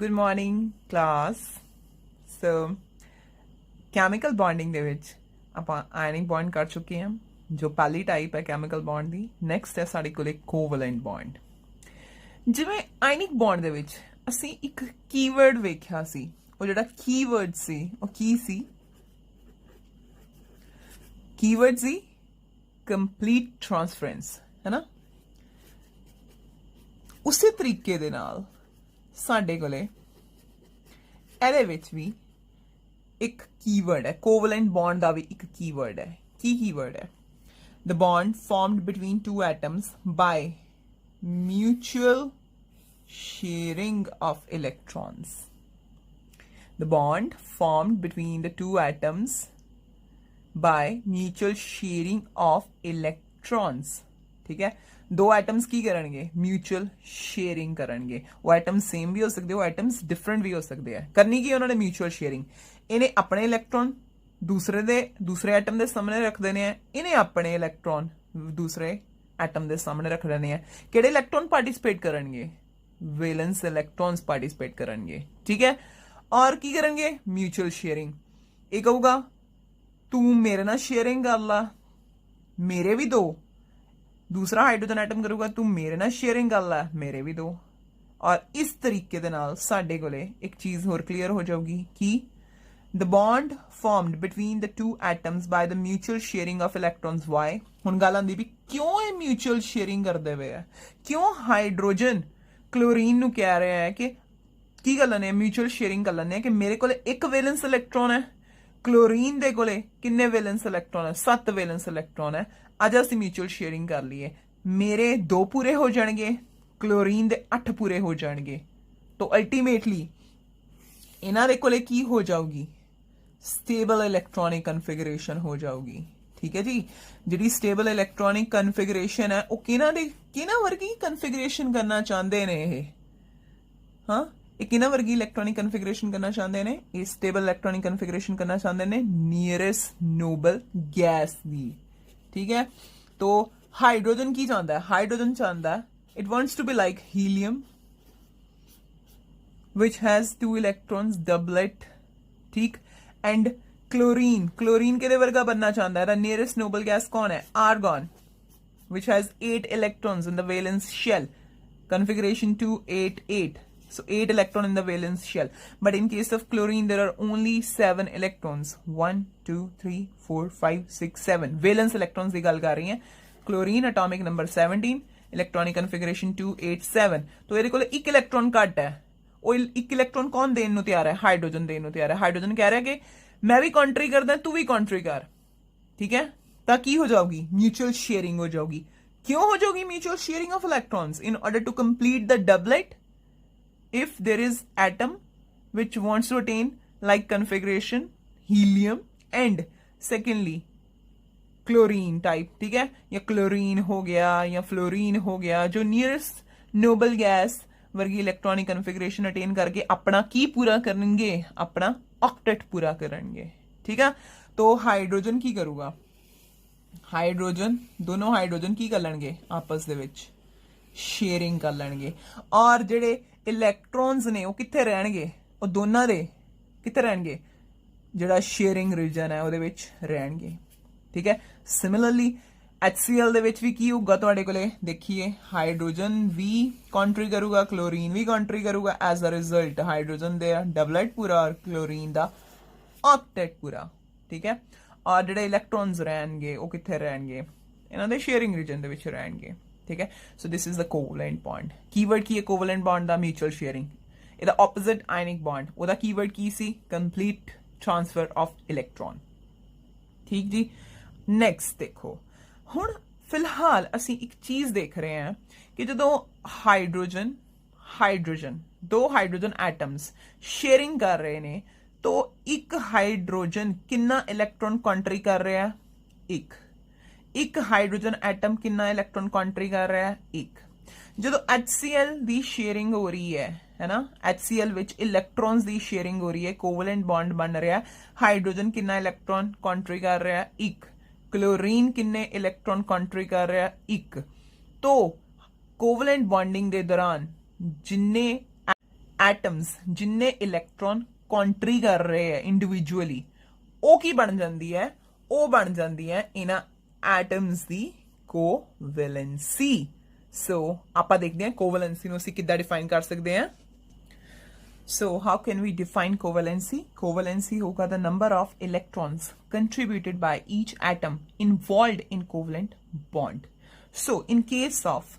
Good morning class. So chemical bonding ਦੇ ਵਿੱਚ ਆਪਾਂ ionic bond ਕਰ ਚੁੱਕੇ ਹਾਂ ਜੋ ਪਹਿਲੀ ਟਾਈਪ ਹੈ chemical bond ਦੀ। ਨੈਕਸਟ ਹੈ ਸਾਡੇ ਕੋਲ covalent bond। ਜਿਵੇਂ ionic bond ਦੇ ਵਿੱਚ ਅਸੀਂ ਇੱਕ ਕੀਵਰਡ ਵੇਖਿਆ ਸੀ, ਉਹ ਜਿਹੜਾ ਕੀਵਰਡ ਸੀ ਉਹ ਕੀ ਸੀ? ਕੀਵਰਡ ਸੀ ਕੰਪਲੀਟ ਟ੍ਰਾਂਸਫਰੈਂਸ, ਹੈ ਨਾ। ਉਸੇ ਤਰੀਕੇ ਦੇ ਨਾਲ ਸਾਡੇ ਕੋਲੇ ਇਹਦੇ ਵਿੱਚ ਵੀ ਇੱਕ ਕੀਵਰਡ ਹੈ, ਕੋਵਲੈਂਟ ਬੌਂਡ ਦਾ ਵੀ ਇੱਕ ਕੀਵਰਡ ਹੈ। ਕੀ ਕੀਵਰਡ ਹੈ? The bond formed between two atoms by mutual sharing of electrons. The bond formed between the two atoms by mutual sharing of electrons. ठीक है, दो एटम्स की करनगे म्यूचुअल शेयरिंग करनगे। वो एटम्स सेम भी हो सकते हैं, वो एटम्स डिफरेंट भी हो सकते हैं। करनी की उन्होंने म्यूचुअल शेयरिंग, इन्हें अपने इलेक्ट्रॉन दूसरे एटम के सामने रख देने हैं, इन्हें अपने इलेक्ट्रॉन दूसरे एटम के सामने रख देने हैं। किहड़े इलेक्ट्रॉन पार्टिसिपेट करनगे? वैलेंस इलेक्ट्रॉन्स पार्टिसिपेट करनगे। ठीक है, और की करेंगे? Mutual sharing. ये कहूगा तू मेरे नाल शेयरिंग कर ला, मेरे भी दो। दूसरा हाइड्रोजन एटम करूगा तू मेरे नाल शेयरिंग कर ला, मेरे भी दो। और इस तरीके दे नाल साडे कोले एक चीज होर क्लियर हो जाऊगी कि the bond formed between the two atoms by the mutual sharing of electrons. Why हुण गल आंदी भी क्यों ये म्यूचुअल शेयरिंग करदे वे है? क्यों हाइड्रोजन क्लोरीन नू कह रहे हैं कि की कर लैने म्यूचुअल शेयरिंग कर लैने कि मेरे कोले एक वैलेंस इलेक्ट्रॉन है, क्लोरीन दे कोले किन्ने वैलेंस इलेक्ट्रॉन है? 7 वैलेंस इलेक्ट्रॉन है। अज असीं म्यूचुअल शेयरिंग कर लीए, मेरे 2 पूरे हो जाएंगे, क्लोरीन दे 8 पूरे हो जाएंगे। तो अल्टीमेटली इन्हां दे कोले की हो जाऊगी? स्टेबल इलेक्ट्रॉनिक कन्फिगरेशन हो जाऊगी। ठीक है जी, जिहड़ी स्टेबल इलेक्ट्रॉनिक कन्फिगरेशन है वो किन्हां वर्गी कन्फिगरेशन करना चाहते ने ये? हाँ, ये किन्हां वर्गी इलेक्ट्रॉनिक कन्फिगरेशन करना चाहते हैं? ये स्टेबल इलेक्ट्रॉनिक कन्फिगरेशन करना चाहते हैं नियरेस्ट नोबल गैस दी। ठीक है, तो हाइड्रोजन की चाहता है? हाइड्रोजन चाहता है it wants to be like helium which has 2 electrons doublet। ठीक, एंड क्लोरीन के वर्गा बनना चाहता है। द नियरेस्ट नोबल गैस कौन है? Argon which has 8 electrons in the valence shell, configuration 2 8 8, so 8 electron in the valence shell, but in case of chlorine there are only 7 electrons, 1 2 3 4 5 6 7 valence electrons की गल कर रही हैं। Chlorine atomic number 17, electronic configuration 287। तो ये कोले एक electron घट है, वो एक इलेक्ट्रॉन कौन देने तैयार है? हाइड्रोजन देने तैयार है। हाइड्रोजन कह रहा है कि मैं भी कॉन्ट्री करदा, तू भी कॉन्ट्री कर। ठीक है, तो की हो जाओगी? म्यूचुअल शेयरिंग हो जाओगी। क्यों हो जाओगी mutual sharing of electrons? In order to complete the doublet, if there is atom which wants to attain like configuration helium and secondly chlorine type. ठीक है, या क्लोरीन हो गया या फ्लोरीन हो गया, जो नियरेस्ट नोबल गैस वर्गी इलेक्ट्रॉनिक कन्फिगरेशन अटेन करके अपना की पूरा करेंगे? अपना ऑक्टेट पूरा करेंगे। ठीक है, तो हाइड्रोजन की करूगा? हाइड्रोजन, दोनों हाइड्रोजन की कर लेंगे आपस दे विच शेयरिंग कर लेंगे। और जेडे इलेक्ट्रॉन्स ने वो कित्थे रहणगे? वो दोनों दे कित्थे रहणगे? जेड़ा शेयरिंग रीजन है ਉਹਦੇ ਵਿੱਚ रहणगे। ठीक है, सिमिलरली HCl ਦੇ ਵਿੱਚ ਵੀ ਕੀ ਹੋਊਗਾ ਤੁਹਾਡੇ ਕੋਲੇ? देखिए हाइड्रोजन भी कॉन्ट्री करूगा, क्लोरीन भी कॉन्ट्री करूगा। एज अ रिजल्ट हाइड्रोजन दे डबलेट पूरा और क्लोरीन दा ऑक्टेट पूरा। ठीक है, और ਜਿਹੜੇ ਇਲੈਕਟ੍ਰॉन्स ਰਹਿਣਗੇ ਉਹ ਕਿੱਥੇ ਰਹਿਣਗੇ? ਇਹਨਾਂ ਦੇ ਸ਼ੇਅਰਿੰਗ ਰੀਜਨ ਦੇ ਵਿੱਚ ਰਹਿਣਗੇ। ठीक है, so this is the covalent bond. Keyword की है कोवलेंट बॉन्ड ਦਾ? Mutual sharing. ਇਹਦਾ ऑपोजिट आयनिक बॉन्ड, ਉਹਦਾ कीवर्ड ਕੀ ਸੀ? Complete transfer of electron. ठीक जी, नेक्स्ट देखो ਹੁਣ ਫਿਲਹਾਲ ਅਸੀਂ ਇੱਕ ਚੀਜ਼ ਦੇਖ ਰਹੇ ਹਾਂ ਕਿ ਜਦੋਂ ਹਾਈਡਰੋਜਨ ਦੋ ਹਾਈਡਰੋਜਨ ਐਟਮਸ ਸ਼ੇਅਰਿੰਗ ਕਰ ਰਹੇ ਨੇ तो एक हाइड्रोजन कितना इलेक्ट्रॉन कॉन्ट्री कर रहा है? एक हाइड्रोजन एटम कितना इलेक्ट्रॉन कॉन्ट्री कर रहा है? एक। जो HCl दी शेयरिंग हो रही है ना, HCl विच इलेक्ट्रॉन्स दी शेयरिंग हो रही है, कोवलेंट बॉन्ड बन रहा है। हाइड्रोजन कितना इलेक्ट्रॉन कॉन्ट्री कर रहा है? एक। क्लोरीन किन्ने इलेक्ट्रॉन कॉन्ट्री कर रहा है? एक। तो कोवलेंट बॉन्डिंग के दौरान जिन्ने ਐਟਮਸ ਜਿੰਨੇ ਇਲੈਕਟ੍ਰੋਨ ਕੰਟਰੀ ਕਰ ਰਹੇ ਹੈ ਇੰਡੀਵਿਜੂਅਲੀ ਉਹ ਕੀ ਬਣ ਜਾਂਦੀ ਹੈ, ਉਹ ਬਣ ਜਾਂਦੀ ਹੈ ਇਹਨਾਂ ਐਟਮਸ ਦੀ ਕੋਵੈਲੈਂਸੀ। ਸੋ ਆਪਾਂ ਦੇਖਦੇ ਹਾਂ ਕੋਵੈਲੈਂਸੀ ਨੂੰ ਅਸੀਂ ਕਿੱਦਾਂ ਡਿਫਾਈਨ ਕਰ ਸਕਦੇ ਹਾਂ। So how can we define covalency? Covalency होगा the number of electrons contributed by each atom involved in covalent bond. So in case of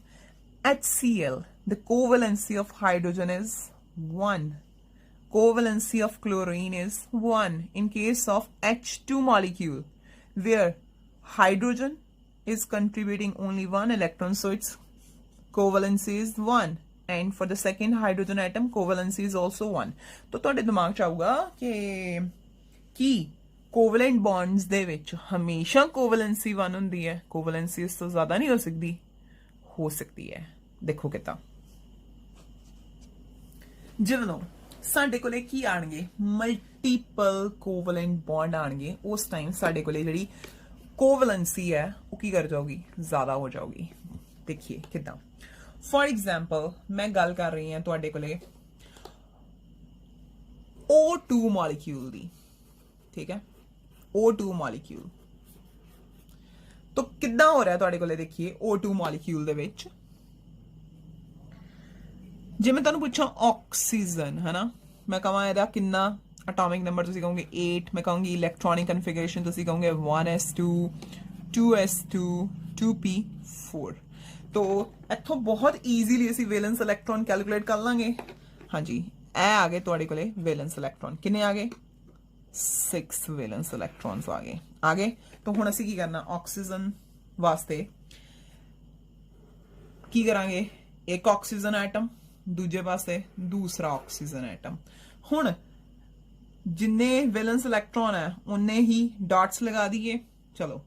HCl, the covalency of hydrogen is 1. Covalency of chlorine is 1. In case of H2 molecule, where hydrogen is contributing only 1 electron, so its covalency is 1. And for the second hydrogen atom, covalency is also 1. तो ਤੁਹਾਡੇ ਦਿਮਾਗ ਚ ਆਊਗਾ ਕਿ covalent bonds ਦੇ ਵਿੱਚ ਹਮੇਸ਼ਾ covalency 1 ਹੁੰਦੀ ਹੈ, covalency ਇਸ ਤੋਂ ਜ਼ਿਆਦਾ ਨਹੀਂ ਹੋ ਸਕਦੀ ਹੈ। ਦੇਖੋ ਕਿਤਾ ਜਦੋਂ ਸਾਡੇ ਕੋਲੇ ਕੀ ਆਣਗੇ, ਮਲਟੀਪਲ ਕੋਵੈਲੈਂਟ ਬੌਂਡ ਆਣਗੇ, ਉਸ ਟਾਈਮ ਸਾਡੇ ਕੋਲੇ ਜਿਹੜੀ ਕੋਵੈਲੈਂਸੀ ਹੈ ਉਹ ਕੀ ਕਰ ਜਾਊਗੀ, ਜ਼ਿਆਦਾ ਹੋ ਜਾਊਗੀ। ਦੇਖੀਏ ਕਿਦਾਂ। ਫॉर एग्जाम्पल मैं गल कर रही हाँ तुहाडे कोले O2 मॉलिक्यूल दी, ठीक है, O2 मॉलिक्यूल। तो किद्दां हो रहा है तुहाडे कोले, देखिए O2 मॉलिक्यूल दे विच जे मैं तुहानूं पुछां ऑक्सीजन है ना, मैं कहां इहदा किन्ना एटॉमिक नंबर, तुसीं कहोगे 8, मैं कहूंगी इलैक्ट्रॉनिक कन्फिगरेशन, तुसीं कहोगे 1s2 2s2 2p4। तो इत्थों बहुत ईजीली असीं वैलेंस इलैक्ट्रॉन कैलकुलेट कर लांगे। हाँ जी, ए आ गए तुहाडे कोले वैलेंस इलैक्ट्रॉन, किन्ने आ गए, 6 वैलेंस इलैक्ट्रॉन्स आ गए। तो हुण असीं की करना, ऑक्सीजन वास्ते की करांगे, एक ऑक्सीजन एटम, दूजे पासे दूसरा ऑक्सीजन एटम। हुण जिन्ने वैलेंस इलैक्ट्रॉन है उन्ने ही डॉट्स लगा दिए। चलो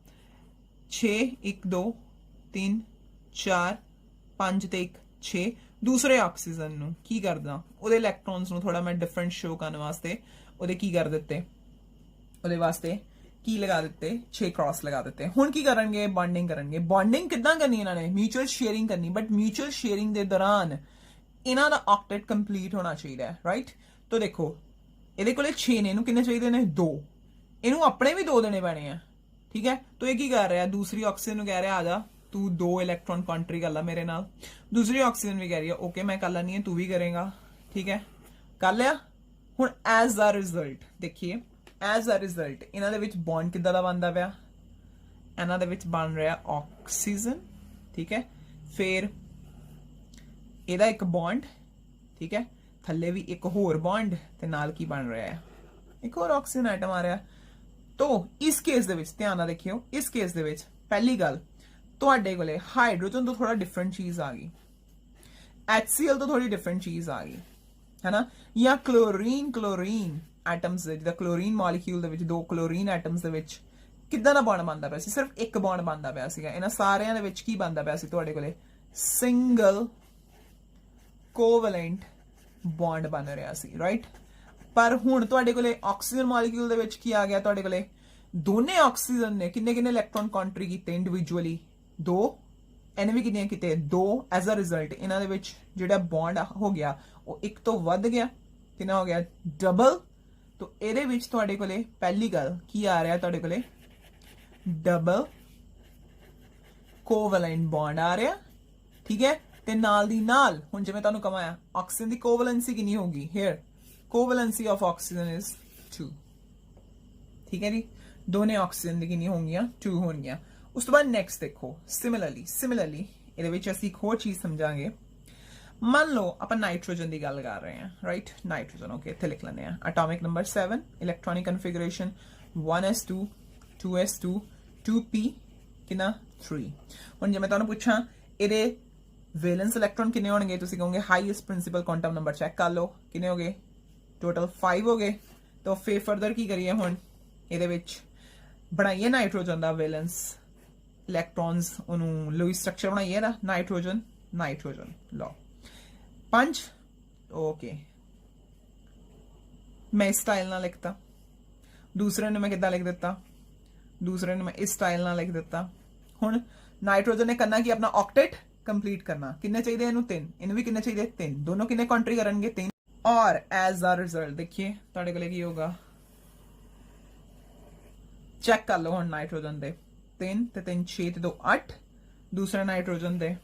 6 1 2 3 4 5 ਤੇ 1 6। दूसरे ऑक्सीजन ਨੂੰ ਕੀ ਕਰਦਾ, ਉਹਦੇ ਇਲੈਕਟ੍ਰॉन्स ਨੂੰ ਥੋੜਾ ਮੈਂ ਡਿਫਰੈਂਟ ਸ਼ੋ ਕਰਨ ਵਾਸਤੇ ਉਹਦੇ ਕੀ ਕਰ ਦਿੱਤੇ, ਉਹਦੇ ਵਾਸਤੇ ਕੀ ਲਗਾ ਦਿੱਤੇ, 6 ਕ੍ਰਾਸ ਲਗਾ ਦਿੱਤੇ। ਹੁਣ ਕੀ ਕਰਨਗੇ, ਬੌਂਡਿੰਗ ਕਰਨਗੇ। ਬੌਂਡਿੰਗ ਕਿੱਦਾਂ ਕਰਨੀ ਇਹਨਾਂ ਨੇ, ਮਿਊਚੁਅਲ ਸ਼ੇਅਰਿੰਗ ਕਰਨੀ, ਬਟ ਮਿਊਚੁਅਲ ਸ਼ੇਅਰਿੰਗ ਦੇ ਦੌਰਾਨ ਇਹਨਾਂ ਦਾ ਆਕਟੇਟ ਕੰਪਲੀਟ ਹੋਣਾ ਚਾਹੀਦਾ ਹੈ, ਰਾਈਟ। तो देखो ਇਹਦੇ ਕੋਲੇ 6 ਨੇ, ਇਹਨੂੰ ਕਿੰਨੇ ਚਾਹੀਦੇ ਨੇ, 2। ਇਹਨੂੰ ਆਪਣੇ ਵੀ 2 ਦੇਣੇ ਪੈਣੇ ਆ, ਠੀਕ ਹੈ। तो ਇਹ ਕੀ ਕਰ ਰਿਹਾ, दूसरी ऑक्सीजन ਨੂੰ ਕਹਿ ਰਿਹਾ ਆ ਜਾ तू 2 इलैक्ट्रॉन कॉन्ट्री कर ला मेरे नाल। दूसरी ऑक्सीजन भी कह रही है ओके मैं कर लैनी है, तू भी करेगा, ठीक है, कर लिया। हुण एज अ रिजल्ट देखिए, एज अ रिजल्ट इन्हां दे विच बॉन्ड किद्दां दा बनदा पिया, इन्हां दे विच बन रहा ऑक्सीजन, ठीक है। फिर इहदा एक बॉन्ड, ठीक है, थल्ले भी एक होर बॉन्ड ते नाल की बन रहा है, एक होर ऑक्सीजन आइटम आ रहा है। तो इस केस दे विच ध्यान नाल देखियो, इस केस दे विच पहली गल ਤੁਹਾਡੇ ਕੋਲੇ ਹਾਈਡਰੋਜਨ ਤੋਂ ਥੋੜਾ ਡਿਫਰੈਂਟ ਚੀਜ਼ ਆ ਗਈ, HCl ਤੋਂ ਥੋੜੀ ਡਿਫਰੈਂਟ ਚੀਜ਼ ਆ ਗਈ, ਹੈ ਨਾ। ਜਾਂ ਕਲੋਰੀਨ ਐਟਮਸ, ਜਿਹਦਾ ਕਲੋਰੀਨ ਮੋਲੀਕਿਊਲ ਦੇ ਵਿੱਚ 2 ਕਲੋਰੀਨ ਐਟਮਸ ਦੇ ਵਿੱਚ ਕਿੱਦਾਂ ਦਾ ਬੌਂਡ ਬਣਦਾ ਪਿਆ ਸੀ, ਸਿਰਫ ਇੱਕ ਬੌਂਡ ਬਣਦਾ ਪਿਆ ਸੀਗਾ। ਇਹਨਾਂ ਸਾਰਿਆਂ ਦੇ ਵਿੱਚ ਕੀ ਬਣਦਾ ਪਿਆ ਸੀ ਤੁਹਾਡੇ ਕੋਲੇ, ਸਿੰਗਲ ਕੋਵੈਲੈਂਟ ਬੌਂਡ ਬਣ ਰਿਹਾ ਸੀ, ਰਾਈਟ। ਪਰ ਹੁਣ ਤੁਹਾਡੇ ਕੋਲੇ ਆਕਸੀਜਨ ਮੋਲੀਕਿਊਲ ਦੇ ਵਿੱਚ ਕੀ ਆ ਗਿਆ, ਤੁਹਾਡੇ ਕੋਲੇ ਦੋਨੇ ਆਕਸੀਜਨ ਨੇ ਕਿੰਨੇ ਕਿੰਨੇ ਇਲੈਕਟ੍ਰॉन ਕੰਟਰੀ ਕੀਤੇ ਇੰਡੀਵਿਜੂਅਲੀ, 2। ਇਹਨੇ ਵੀ ਕਿੰਨੇ ਕੀਤੇ, 2। ਐਜ਼ ਅ ਰਿਜ਼ਲਟ ਇਹਨਾਂ ਦੇ ਵਿੱਚ ਜਿਹੜਾ ਬੌਂਡ ਹੋ ਗਿਆ ਉਹ ਇੱਕ ਤੋਂ ਵੱਧ ਗਿਆ, ਕਿੰਨਾ ਹੋ ਗਿਆ, ਡਬਲ। तो ਇਹਦੇ ਵਿੱਚ ਤੁਹਾਡੇ ਕੋਲੇ ਪਹਿਲੀ ਗੱਲ ਕੀ ਆ ਰਿਹਾ, ਤੁਹਾਡੇ ਕੋਲੇ ਡਬਲ ਕੋਵੈਲੈਂਟ ਬੌਂਡ ਆ ਰਿਹਾ, ਠੀਕ ਹੈ। ਤੇ ਨਾਲ ਦੀ ਨਾਲ ਹੁਣ ਜਿਵੇਂ ਤੁਹਾਨੂੰ ਕਮਾਇਆ ਆਕਸੀਜਨ ਦੀ ਕੋਵੈਲੈਂਸੀ ਕਿੰਨੀ ਹੋਗੀ, ਹੇਅਰ ਕੋਵੈਲੈਂਸੀ ਆਫ ਆਕਸੀਜਨ ਇਜ਼ 2, ਠੀਕ ਹੈ ਜੀ। ਦੋਨੇ ਆਕਸੀਜਨ ਦੀ ਕਿੰਨੀ ਹੋਣਗੀਆਂ, 2 ਹੋਣਗੀਆਂ। ਉਸ ਤੋਂ ਬਾਅਦ ਨੈਕਸਟ ਦੇਖੋ, ਸਿਮਿਲਰਲੀ ਇਹਦੇ ਵਿੱਚ ਅਸੀਂ ਇੱਕ ਹੋਰ ਚੀਜ਼ ਸਮਝਾਂਗੇ। ਮੰਨ ਲਓ ਆਪਾਂ ਨਾਈਟ੍ਰੋਜਨ ਦੀ ਗੱਲ ਕਰ ਰਹੇ ਹਾਂ, ਰਾਈਟ। ਨਾਈਟ੍ਰੋਜਨ ਓਕੇ, ਇੱਥੇ ਲਿਖ ਲੈਂਦੇ ਆ। Atomic number 7, electronic ਕਨਫਿਗਰੇਸ਼ਨ 1s2 2s2 2p ਕਿੰਨਾ 3। ਹੁਣ ਜੇ ਮੈਂ ਤੁਹਾਨੂੰ ਪੁੱਛਾਂ ਇਹਦੇ ਵੈਲੈਂਸ ਇਲੈਕਟ੍ਰੋਨ ਕਿੰਨੇ ਹੋਣਗੇ, ਤੁਸੀਂ ਕਹੋਗੇ highest principal quantum number check ਕਰ ਲਓ, ਕਿੰਨੇ ਹੋ ਗਏ, ਟੋਟਲ 5 ਹੋ ਗਏ। ਤਾਂ ਫੇਰ ਫਰਦਰ ਕੀ ਕਰੀਏ, ਹੁਣ ਇਹਦੇ ਵਿੱਚ ਬਣਾਈਏ ਨਾਈਟ੍ਰੋਜਨ ਦਾ ਵੈਲੈਂਸ ਇਲੈਕਟ੍ਰॉन्स, ਉਹਨੂੰ ਲੂਈ ਸਟਰਕਚਰ ਬਣਾਈਏ ਨਾ, ਨਾਈਟ੍ਰੋਜਨ ਲਓ 5। ओके मैं इस स्टाइल ना लिखता, दूसरे ने मैं कितना लिख देता, दूसरे ने मैं इस स्टाइल ना लिख देता। हुण नाइट्रोजन ने करना कि अपना ऑक्टेट कंप्लीट करना, किन्ने चाहिए इनू 3, इनू भी किन्ने चाहिए 3, दोनों किन्ने कंट्री करनगे 3। और एज अ रिजल्ट देखिए ਤੁਹਾਡੇ ਕੋਲੇ ਕੀ ਹੋਗਾ ਚੈੱਕ ਕਰ ਲਓ ਹੁਣ ਨਾਈਟ੍ਰੋਜਨ ਦੇ 3 ਤੇ 3 6 ਤੇ 2 8 ਦੂਸਰਾ ਨਾਈਟ੍ਰੋਜਨ ਦੇ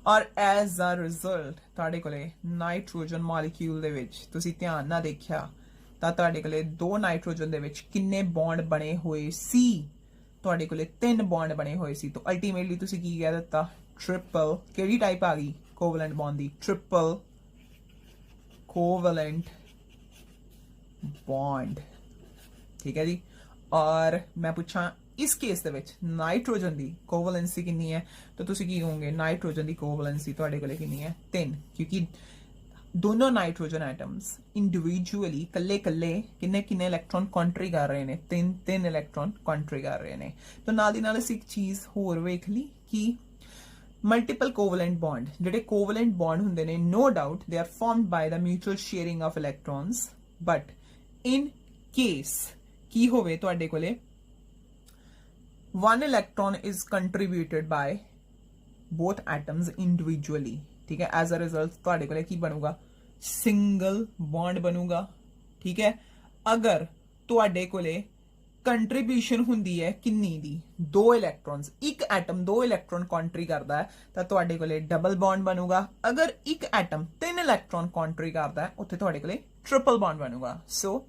ਔਰ ਐਜ਼ ਅ ਰਿਜ਼ਲਟ ਤੁਹਾਡੇ ਕੋਲੇ ਨਾਈਟ੍ਰੋਜਨ ਮੋਲੀਕਿਊਲ ਦੇ ਵਿੱਚ ਤੁਸੀਂ ਧਿਆਨ ਨਾਲ ਦੇਖਿਆ ਤਾਂ ਤੁਹਾਡੇ ਕੋਲੇ ਦੋ ਨਾਈਟ੍ਰੋਜਨ ਦੇ ਵਿੱਚ ਕਿੰਨੇ ਬੌਂਡ ਬਣੇ ਹੋਏ ਸੀ ਤੁਹਾਡੇ ਕੋਲੇ 3 ਬੌਂਡ ਬਣੇ ਹੋਏ ਸੀ ਤਾਂ ਅਲਟੀਮੇਟਲੀ ਤੁਸੀਂ ਕੀ ਕਹਿ ਦਿੱਤਾ ਟ੍ਰਿਪਲ ਕਿਹੜੀ ਟਾਈਪ ਆ ਗਈ ਕੋਵੈਲੈਂਟ ਬੌਂਡ ਦੀ ਟ੍ਰਿਪਲ ਕੋਵੈਲੈਂਟ ਬੌਂਡ ਠੀਕ ਹੈ ਜੀ ਔਰ ਮੈਂ ਪੁੱਛਾਂ ਇਸ ਕੇਸ ਦੇ ਵਿੱਚ ਨਾਈਟ੍ਰੋਜਨ ਦੀ ਕੋਵੈਲੈਂਸੀ ਕਿੰਨੀ ਹੈ ਤਾਂ ਤੁਸੀਂ ਕੀ ਕਹੋਗੇ ਨਾਈਟ੍ਰੋਜਨ ਦੀ ਕੋਵੈਲੈਂਸੀ ਤੁਹਾਡੇ ਕੋਲੇ ਕਿੰਨੀ ਹੈ 3 ਕਿਉਂਕਿ ਦੋਨੋਂ ਨਾਈਟ੍ਰੋਜਨ ਐਟਮਸ ਇੰਡੀਵਿਜੂਅਲੀ ਕੱਲੇ ਕਿੰਨੇ ਇਲੈਕਟ੍ਰੋਨ ਕੰਟਰੀ ਕਰ ਰਹੇ ਨੇ ਤਿੰਨ ਇਲੈਕਟ੍ਰੋਨ ਕੰਟਰੀ ਕਰ ਰਹੇ ਨੇ ਤਾਂ ਨਾਲ ਦੀ ਨਾਲ ਅਸੀਂ ਇੱਕ ਚੀਜ਼ ਹੋਰ ਵੇਖ ਲਈ ਕਿ ਮਲਟੀਪਲ ਕੋਵੈਲੈਂਟ ਬੌਂਡ ਜਿਹੜੇ ਕੋਵੈਲੈਂਟ ਬੌਂਡ ਹੁੰਦੇ ਨੇ no doubt they are formed by the mutual sharing of electrons but in case ਕੀ ਹੋਵੇ ਤੁਹਾਡੇ ਕੋਲੇ one electron is contributed by both atoms individually ठीक है as a result ਤੁਹਾਡੇ ਕੋਲੇ ਕੀ ਬਣੂਗਾ ਸਿੰਗਲ ਬੌਂਡ ਬਣੂਗਾ ਠੀਕ ਹੈ ਅਗਰ ਤੁਹਾਡੇ ਕੋਲੇ ਕੰਟਰੀਬਿਊਸ਼ਨ ਹੁੰਦੀ ਹੈ ਕਿੰਨੀ ਦੀ ਦੋ ਇਲੈਕਟ੍ਰॉन्स ਇੱਕ ਐਟਮ ਦੋ ਇਲੈਕਟ੍ਰੋਨ ਕੰਟਰੀ ਕਰਦਾ ਹੈ ਤਾਂ ਤੁਹਾਡੇ ਕੋਲੇ ਡਬਲ ਬੌਂਡ ਬਣੂਗਾ ਅਗਰ ਇੱਕ ਐਟਮ ਤਿੰਨ ਇਲੈਕਟ੍ਰੋਨ ਕੰਟਰੀ ਕਰਦਾ ਹੈ ਉੱਥੇ ਤੁਹਾਡੇ ਕੋਲੇ ਟ੍ਰਿਪਲ ਬੌਂਡ ਬਣੂਗਾ ਸੋ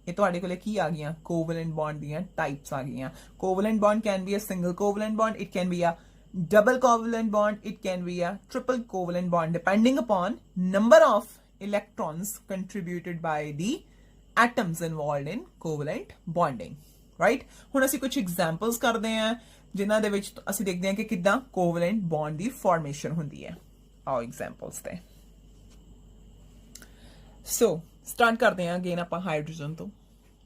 ਇਹ ਤੁਹਾਡੇ ਕੋਲੇ ਕੀ ਆ ਗਈਆਂ ਕੋਵੈਲੈਂਟ ਬੌਂਡ ਦੀਆਂ ਟਾਈਪਸ ਆ ਗਈਆਂ covalent bond can be a single covalent bond it can be a double covalent bond it can be a triple covalent bond depending upon number of electrons contributed by the atoms involved in covalent bonding right ਹੁਣ ਅਸੀਂ ਕੁਝ examples ਕਰਦੇ ਹਾਂ ਜਿਨ੍ਹਾਂ ਦੇ ਵਿੱਚ ਅਸੀਂ ਦੇਖਦੇ ਹਾਂ ਕਿ ਕਿੱਦਾਂ ਕੋਵੈਲੈਂਟ ਬੌਂਡ ਦੀ ਫਾਰਮੇਸ਼ਨ ਹੁੰਦੀ ਹੈ ਆਓ ਐਗਜ਼ਾਮਪਲਸ ਤੇ ਸੋ ਸਟਾਰਟ ਕਰਦੇ ਹਾਂ ਅਗੇਨ ਆਪਾਂ ਹਾਈਡਰੋਜਨ ਤੋਂ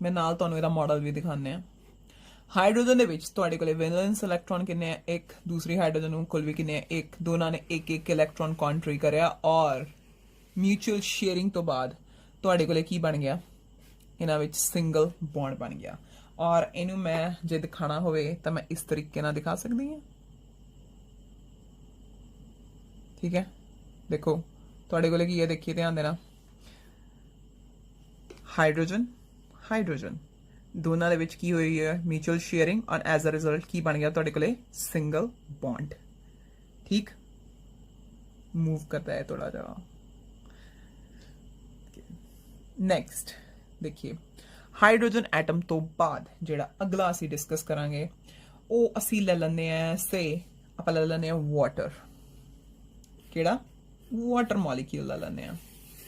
ਮੈਂ ਨਾਲ ਤੁਹਾਨੂੰ ਇਹਦਾ ਮਾਡਲ ਵੀ ਦਿਖਾਉਂਦੇ ਹਾਂ ਹਾਈਡਰੋਜਨ ਦੇ ਵਿੱਚ ਤੁਹਾਡੇ ਕੋਲੇ ਵੈਲੈਂਸ ਇਲੈਕਟ੍ਰੋਨ ਕਿੰਨੇ ਆ ਇੱਕ ਦੂਸਰੀ ਹਾਈਡਰੋਜਨ ਕੋਲ ਵੀ ਕਿੰਨੇ ਆ ਇੱਕ ਦੋਨਾਂ ਨੇ ਇੱਕ ਇਲੈਕਟ੍ਰੋਨ ਕੰਟਰੀ ਕਰਿਆ ਔਰ ਮਿਊਚੁਅਲ ਸ਼ੇਅਰਿੰਗ ਤੋਂ ਬਾਅਦ ਤੁਹਾਡੇ ਕੋਲੇ ਕੀ ਬਣ ਗਿਆ ਇਹਨਾਂ ਵਿੱਚ ਸਿੰਗਲ ਬੌਂਡ ਬਣ ਗਿਆ ਔਰ ਇਹਨੂੰ ਮੈਂ ਜੇ ਦਿਖਾਣਾ ਹੋਵੇ ਤਾਂ ਮੈਂ ਇਸ ਤਰੀਕੇ ਨਾਲ ਦਿਖਾ ਸਕਦੀ ਹਾਂ ਠੀਕ ਹੈ ਦੇਖੋ ਤੁਹਾਡੇ ਕੋਲੇ ਕੀ ਹੈ ਦੇਖੀਏ ਧਿਆਨ ਦੇਣਾ ਹਾਈਡਰੋਜਨ ਦੋਨਾਂ ਦੇ ਵਿੱਚ ਕੀ ਹੋਈ ਹੈ ਮਿਊਚੁਅਲ ਸ਼ੇਅਰਿੰਗ ਔਰ ਐਜ਼ ਅ ਰਿਜ਼ਲਟ ਕੀ ਬਣ ਗਿਆ ਤੁਹਾਡੇ ਕੋਲੇ ਸਿੰਗਲ ਬੌਂਡ ਠੀਕ मूव करता है थोड़ा जरा नेक्स्ट देखिए हाइड्रोजन एटम तो बाद जेड़ा अगला असी डिस्कस करांगे वो असी ले लेने हैं से ਆਪਾਂ ਲੈ ਲੈਨੇ ਆ ਵਾਟਰ ਕਿਹੜਾ ਵਾਟਰ ਮੋਲੀਕਿਊਲ ਲੈ ਲੈਨੇ ਆ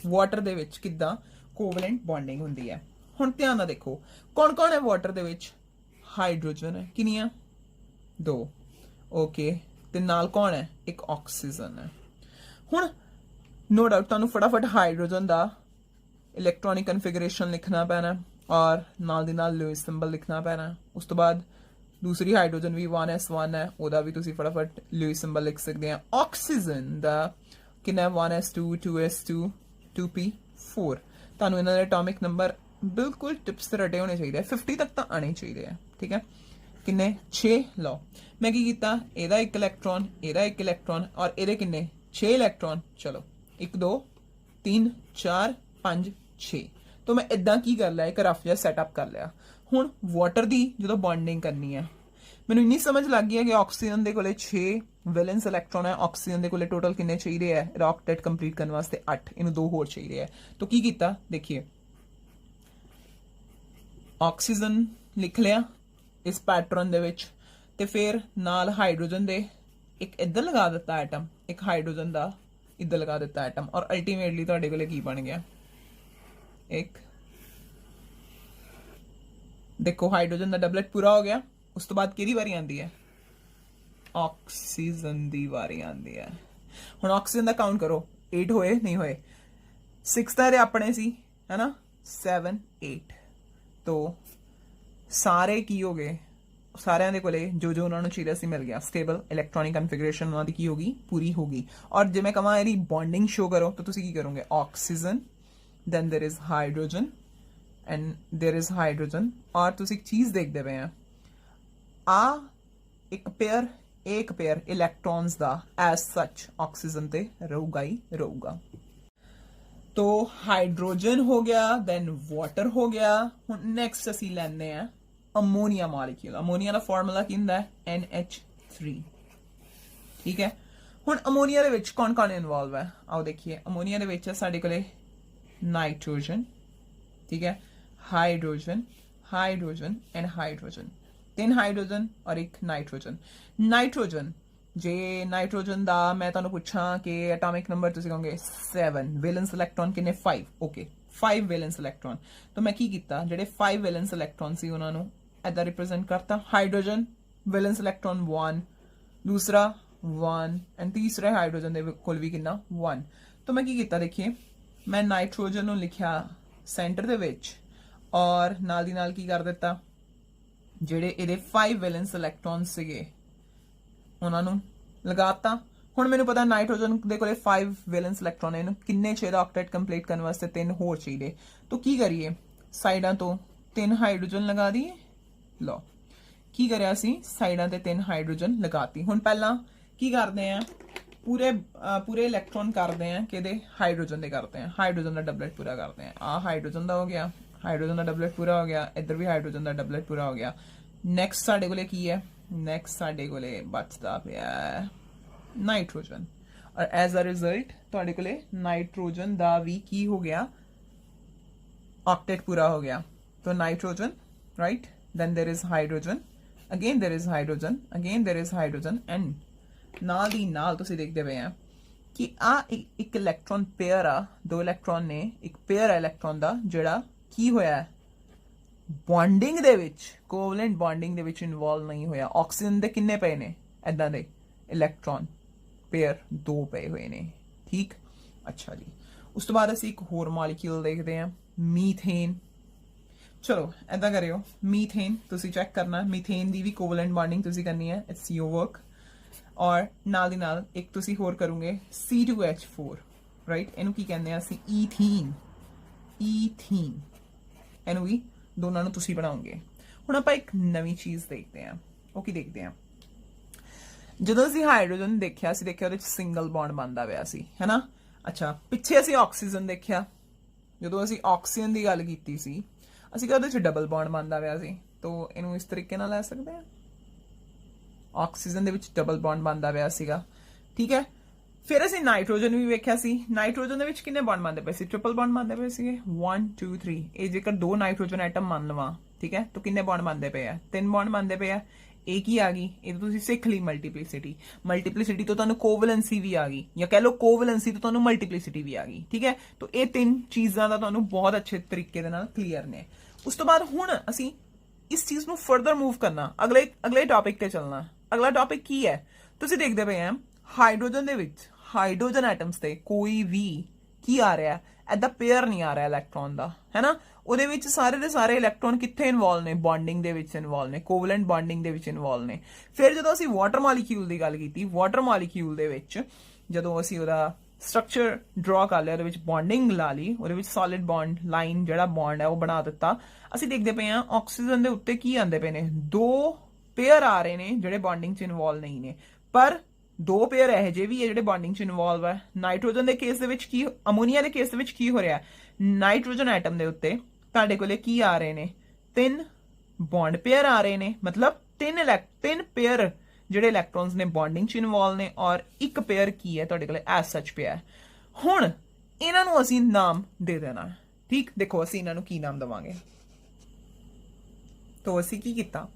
ਵਾਟਰ ਦੇ ਵਿੱਚ ਕਿੱਦਾਂ ਕੋਵੈਲੈਂਟ ਬੌਂਡਿੰਗ ਹੁੰਦੀ ਹੈ ਹੁਣ ਧਿਆਨ ਨਾਲ ਦੇਖੋ ਕੌਣ ਕੌਣ ਹੈ ਵਾਟਰ ਦੇ ਵਿੱਚ ਹਾਈਡਰੋਜਨ ਹੈ ਕਿੰਨੀਆਂ ਦੋ ਓਕੇ ਤੇ ਨਾਲ ਕੌਣ ਹੈ ਇੱਕ ਆਕਸੀਜਨ ਹੈ ਹੁਣ नो डाउट ਤੁਹਾਨੂੰ ਫਟਾਫਟ ਹਾਈਡਰੋਜਨ ਦਾ ਇਲੈਕਟ੍ਰੋਨਿਕ ਕਨਫਿਗਰੇਸ਼ਨ ਲਿਖਣਾ ਪੈਣਾ ਔਰ ਨਾਲ ਦੀ ਨਾਲ ਲੂਇਸ ਸਿੰਬਲ ਲਿਖਣਾ ਪੈਣਾ ਉਸ ਤੋਂ ਬਾਅਦ दूसरी हाइड्रोजन भी 1s1 है ਉਹਦਾ ਵੀ ਤੁਸੀਂ ਫਟਾਫਟ ਲੂਇਸ ਸਿੰਬਲ ਲਿਖ ਸਕਦੇ ਆ ਆਕਸੀਜਨ ਦਾ ਕਿੰਨਾ 1s2 2s2 2p4 ਤੁਹਾਨੂੰ ਇਹਨਾਂ ਦੇ ਐਟੋਮਿਕ ਨੰਬਰ ਬਿਲਕੁਲ ਟਿਪਸ ਤੇ ਰਟੇ ਹੋਣੇ ਚਾਹੀਦੇ 50 ਤੱਕ ਤਾਂ ਆਣੇ ਚਾਹੀਦੇ ਆ ਠੀਕ ਹੈ ਕਿੰਨੇ 6 ਲਓ ਮੈਂ ਕੀ ਕੀਤਾ ਇਹਦਾ ਇੱਕ ਇਲੈਕਟ੍ਰੋਨ ਇਹਦਾ ਇੱਕ ਇਲੈਕਟ੍ਰੋਨ ਔਰ ਇਹਦੇ ਕਿੰਨੇ 6 ਇਲੈਕਟ੍ਰੋਨ ਚਲੋ 1 2 3 4 5 6 तो मैं इदा की कर लिया एक रफ जिहा सैटअप कर लिया हुण वाटर दी जो बॉन्डिंग करनी है मैनूं इन्नी समझ लग गई है कि ऑक्सीजन दे कोले 6 वैलेंस इलैक्ट्रॉन है ऑक्सीजन दे कोले टोटल कितने चाहिए है ऑक्टेट कंप्लीट करने वास्ते 8 इन्हूं 2 होर चाहिए है तो की कीता देखिए ऑक्सीजन लिख लिया इस पैटर्न दे विच ते फिर नाल हाइड्रोजन दे एक इधर लगा दिता एटम एक हाइड्रोजन दा इधर लगा दिता एटम और अल्टीमेटली तुहाडे कोले की बन गया एक देखो हाइड्रोजन का डबलेट पूरा हो गया उस तो बाद किहदी वारी आंदी है ऑक्सीजन दी वारी आंदी है हुण ऑक्सीजन का काउंट करो 8 होए नहीं होए 6 तो अपने सी है ना 7 8 तो सारे की हो गए सारिਆਂ ਦੇ ਕੋਲੇ जो जो उन्होंने चाहिए सी मिल गया स्टेबल इलैक्ट्रॉनिक कन्फिगरेशन उन्होंं दी की होगी पूरी होगी और जे मैं कहां ਇਹਦੀ बॉन्डिंग शो करो तो तुसी की करोगे oxygen then there is hydrogen and there is hydrogen और तुसी एक चीज देखते पे हैं एक पेयर इलेक्ट्रॉन्स दा as such ऑक्सीजन ते रहूगा ही रहूगा तो हाइड्रोजन हो गया, देन वाटर हो गया। हुण नैक्सट असी लैंदे आ अमोनीया मॉलिक्यूल। अमोनीया का फॉर्मूला की हुंदा है NH3। ठीक है, हुण अमोनीया दे विच कौन कौन इनवॉल्व है, आओ देखिए। अमोनीया दे विच साडे कोले नाइट्रोजन, ठीक है, hydrogen, hydrogen and hydrogen. 3 hydrogen और 1 नाइट्रोजन। नाइट्रोजन जे नाइट्रोजन दा मैं तुहानू पूछा कि एटॉमिक नंबर तुसीं कहोगे 7, वैलेंस इलैक्ट्रॉन किन्ने 5। Okay 5 valence electron. तो मैं की कीता, जेडे 5 वैलेंस इलैक्ट्रॉन सी उन्हां नू ऐदा रिप्रेजेंट करता। हाइड्रोजन वैलेंस इलैक्ट्रॉन 1, दूसरा 1 एंड तीसरे हाइड्रोजन दे कोल भी कितना 1। तो मैं की कीता, देखिए मैं नाइट्रोजन नू लिखिया सेंटर दे विच और नाल दी नाल की कर दिता, जेडे इहदे 5 वैलेंस इलैक्ट्रॉन सीगे उन्हां नू लगाता। हुण मैनू पता नाइट्रोजन दे कोले 5 वैलेंस इलैक्ट्रॉन है, किन्ने चाहिए ऑक्टेट कंप्लीट करने वास्ते 3 होर चाहिए। तो की करिए, साइडां तो 3 हाइड्रोजन लगा दिए। लो की करिया असी साइडां ते 3 हाइड्रोजन लगाती। हुण पहला की करदे आ, पूरे इलैक्ट्रॉन करते हैं कि हाइड्रोजन दे करते हैं, हाइड्रोजन का डबलेट पूरा करते हैं। आ हाइड्रोजन का हो गया, हाइड्रोजन का डबलेट पूरा हो गया, इधर भी हाइड्रोजन का डबलेट पूरा हो गया। नैक्सट साडे कोले की है, नैक्सट साडे कोले बचदा पिया नाइट्रोजन। और एज अ रिजल्ट तुहाडे कोले नाइट्रोजन दा भी की हो गया, ऑक्टेट पूरा हो गया। तो nitrogen, right, then there is hydrogen, again there is hydrogen, again there is hydrogen and नाल दी नाल तुसीं देखदे पे हैं कि आ एक इलैक्ट्रॉन पेयर आ, 2 इलैक्ट्रॉन ने, एक पेयर है इलैक्ट्रॉन दा जेड़ा की होया है bonding they which, covalent bonding they which involve नहीं होया। ऑक्सीजन दे किन्ने पे ने ऐदां दे इलैक्ट्रॉन पेयर 2 पे हुए ने। ठीक, अच्छा जी। उस तो बाद असीं एक होर मॉलिक्यूल देखते हैं, मीथेन। चलो ऐदा करियो, मीथेन तुसीं चेक करना, मीथेन दी भी कोवलेंट बॉन्डिंग तुसीं करनी है, इट्स योर वर्क। और नाल दी नाल एक तुसीं होर करोगे C2H4, राइट, इनू की कहंदे आ असीं ईथीन, ईथीन। इनू भी दोनों नू तुसीं बनाओगे। हुण आपां एक नवीं चीज़ देखते हैं, वो की देखते हैं, ਜਦੋਂ ਅਸੀਂ ਹਾਈਡਰੋਜਨ ਦੇਖਿਆ, ਅਸੀਂ ਦੇਖਿਆ ਉਹਦੇ ਵਿੱਚ ਸਿੰਗਲ ਬੌਂਡ ਬਣਦਾ ਪਿਆ ਸੀ, ਹੈ ਨਾ। ਅੱਛਾ, ਪਿੱਛੇ ਅਸੀਂ ਆਕਸੀਜਨ ਦੇਖਿਆ, ਜਦੋਂ ਅਸੀਂ ਆਕਸੀਜਨ ਦੀ ਗੱਲ ਕੀਤੀ ਸੀ ਅਸੀਂ ਕਿਹਾ ਉਹਦੇ ਵਿੱਚ ਡਬਲ ਬੌਂਡ ਬਣਦਾ ਪਿਆ ਸੀ। ਤੋ ਇਹਨੂੰ ਇਸ ਤਰੀਕੇ ਨਾਲ ਲੈ ਸਕਦੇ ਹਾਂ, ਆਕਸੀਜਨ ਦੇ ਵਿੱਚ ਡਬਲ ਬੌਂਡ ਬਣਦਾ ਪਿਆ ਸੀਗਾ, ਠੀਕ ਹੈ। ਫਿਰ ਅਸੀਂ ਨਾਈਟ੍ਰੋਜਨ ਵੀ ਵੇਖਿਆ ਸੀ, ਨਾਈਟ੍ਰੋਜਨ ਦੇ ਵਿੱਚ ਕਿੰਨੇ ਬੌਂਡ ਬਣਦੇ ਪਏ ਸੀ, ਟ੍ਰਿਪਲ ਬੌਂਡ ਬਣਦੇ ਪਏ ਸੀਗੇ, 1 2 3। ਇਹ ਜੇਕਰ 2 ਨਾਈਟ੍ਰੋਜਨ ਐਟਮ ਮੰਨ ਲਵਾਂ, ਠੀਕ ਹੈ, ਤਾਂ ਕਿੰਨੇ ਬੌਂਡ ਬਣਦੇ ਪਏ ਆ, 3 ਬੌਂਡ ਬਣਦੇ ਪਏ ਆ। एक ही आ गई, ये तो तुसी सीख ली मल्टीप्लिसिटी। मल्टीप्लिसिटी तो तुहानू कोवलेंसी भी आ गई, या कह लो कोवलेंसी तो तुहानू मल्टीप्लिसिटी भी आ गई, ठीक है। तो ये 3 चीज़ां दा तुहानू बहुत अच्छे तरीके दे नाल क्लीयर ने। उस तो बाद हुण असी इस चीज़ नू फर्दर मूव करना, अगले टॉपिक ते चलना। अगला टॉपिक की है, तुसी देखदे पे हैं हाइड्रोजन दे विच हाइड्रोजन एटम्स ते कोई भी की आ रहा है, ऐदा पेयर नहीं आ रहा इलैक्ट्रॉन दा, है ना। ਉਹਦੇ ਵਿੱਚ ਸਾਰੇ ਦੇ ਸਾਰੇ ਇਲੈਕਟ੍ਰੋਨ ਕਿੱਥੇ ਇਨਵੋਲਵ ਨੇ, ਬੌਂਡਿੰਗ ਦੇ ਵਿੱਚ ਇਨਵੋਲਵ ਨੇ, ਕੋਵਲੈਂਟ ਬੌਂਡਿੰਗ ਦੇ ਵਿੱਚ ਇਨਵੋਲਵ ਨੇ। ਫਿਰ ਜਦੋਂ ਅਸੀਂ ਵਾਟਰ ਮੋਲੀਕਿਊਲ ਦੀ ਗੱਲ ਕੀਤੀ, ਵਾਟਰ ਮੋਲੀਕਿਊਲ ਦੇ ਵਿੱਚ ਜਦੋਂ ਅਸੀਂ ਉਹਦਾ ਸਟਰਕਚਰ ਡਰਾ ਕਰ ਲਿਆ, ਉਹਦੇ ਵਿੱਚ ਬੌਂਡਿੰਗ ਲਾ ਲਈ, ਉਹਦੇ ਵਿੱਚ ਸੋਲਿਡ ਬੌਂਡ ਲਾਈਨ ਜਿਹੜਾ ਬੌਂਡ ਹੈ ਉਹ ਬਣਾ ਦਿੱਤਾ। ਅਸੀਂ ਦੇਖਦੇ ਪਏ ਹਾਂ ਆਕਸੀਜਨ ਦੇ ਉੱਤੇ ਕੀ ਆਉਂਦੇ ਪਏ ਨੇ, 2 ਪੇਅਰ ਆ ਰਹੇ ਨੇ ਜਿਹੜੇ ਬੌਂਡਿੰਗ 'ਚ ਇਨਵੋਲਵ ਨਹੀਂ ਨੇ, ਪਰ 2 ਪੇਅਰ ਇਹੋ ਜਿਹੇ ਵੀ ਹੈ ਜਿਹੜੇ ਬੌਂਡਿੰਗ 'ਚ ਇਨਵੋਲਵ ਹੈ। ਨਾਈਟ੍ਰੋਜਨ ਦੇ ਕੇਸ ਦੇ ਵਿੱਚ ਕੀ, ਅਮੋਨੀਆ ਦੇ ਕੇਸ ਦੇ ਵਿੱਚ ਕੀ ਹੋ ਰਿਹਾ, ਨਾਈਟ੍ਰੋਜਨ ਐਟਮ ਦੇ ਉੱਤੇ ਤੁਹਾਡੇ ਕੋਲੇ ਕੀ ਆ ਰਹੇ ਨੇ, 3 ਬੌਂਡ ਪੇਅਰ ਆ ਰਹੇ ਨੇ, ਮਤਲਬ 3 ਪੇਅਰ ਜਿਹੜੇ ਇਲੈਕਟ੍ਰੋਨਸ ਨੇ ਬੌਂਡਿੰਗ 'ਚ ਇਨਵੋਲਵ ਨੇ, ਔਰ 1 ਪੇਅਰ ਕੀ ਹੈ ਤੁਹਾਡੇ ਕੋਲੇ ਐਸ ਸੱਚ ਪਿਆ। ਹੁਣ ਇਹਨਾਂ ਨੂੰ ਅਸੀਂ ਨਾਮ ਦੇ ਦੇਣਾ, ਠੀਕ। ਦੇਖੋ ਅਸੀਂ ਇਹਨਾਂ ਨੂੰ ਕੀ ਨਾਮ ਦੇਵਾਂਗੇ, तो ਅਸੀਂ ਕੀ ਕੀਤਾ,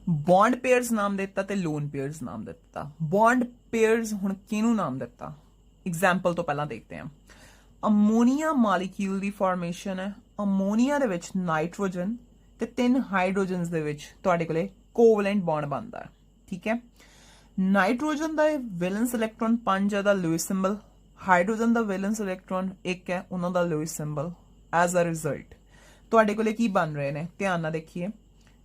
बॉन्ड पेयर्स नाम देता ते लोन पेयर्स नाम देता। बॉन्ड पेयर्स हुण किहनूं नाम देता, एग्जाम्पल तो पहला देखते हैं। अमोनीया मॉलिक्यूल दी फॉर्मेशन है, अमोनीया दे विच नाइट्रोजन ते 3 हाइड्रोजन्स दे विच तुहाडे कोले कोवलेंट बॉन्ड बनदा है, ठीक है। नाइट्रोजन दा वैलेंस इलैक्ट्रॉन 5 है दा लुईस सिंबल, हाइड्रोजन दा वैलेंस इलैक्ट्रॉन 1 है उन्हां दा Lewis symbol. As a result तुहाडे कोले की बन रहे ने, ध्यान नाल देखिए,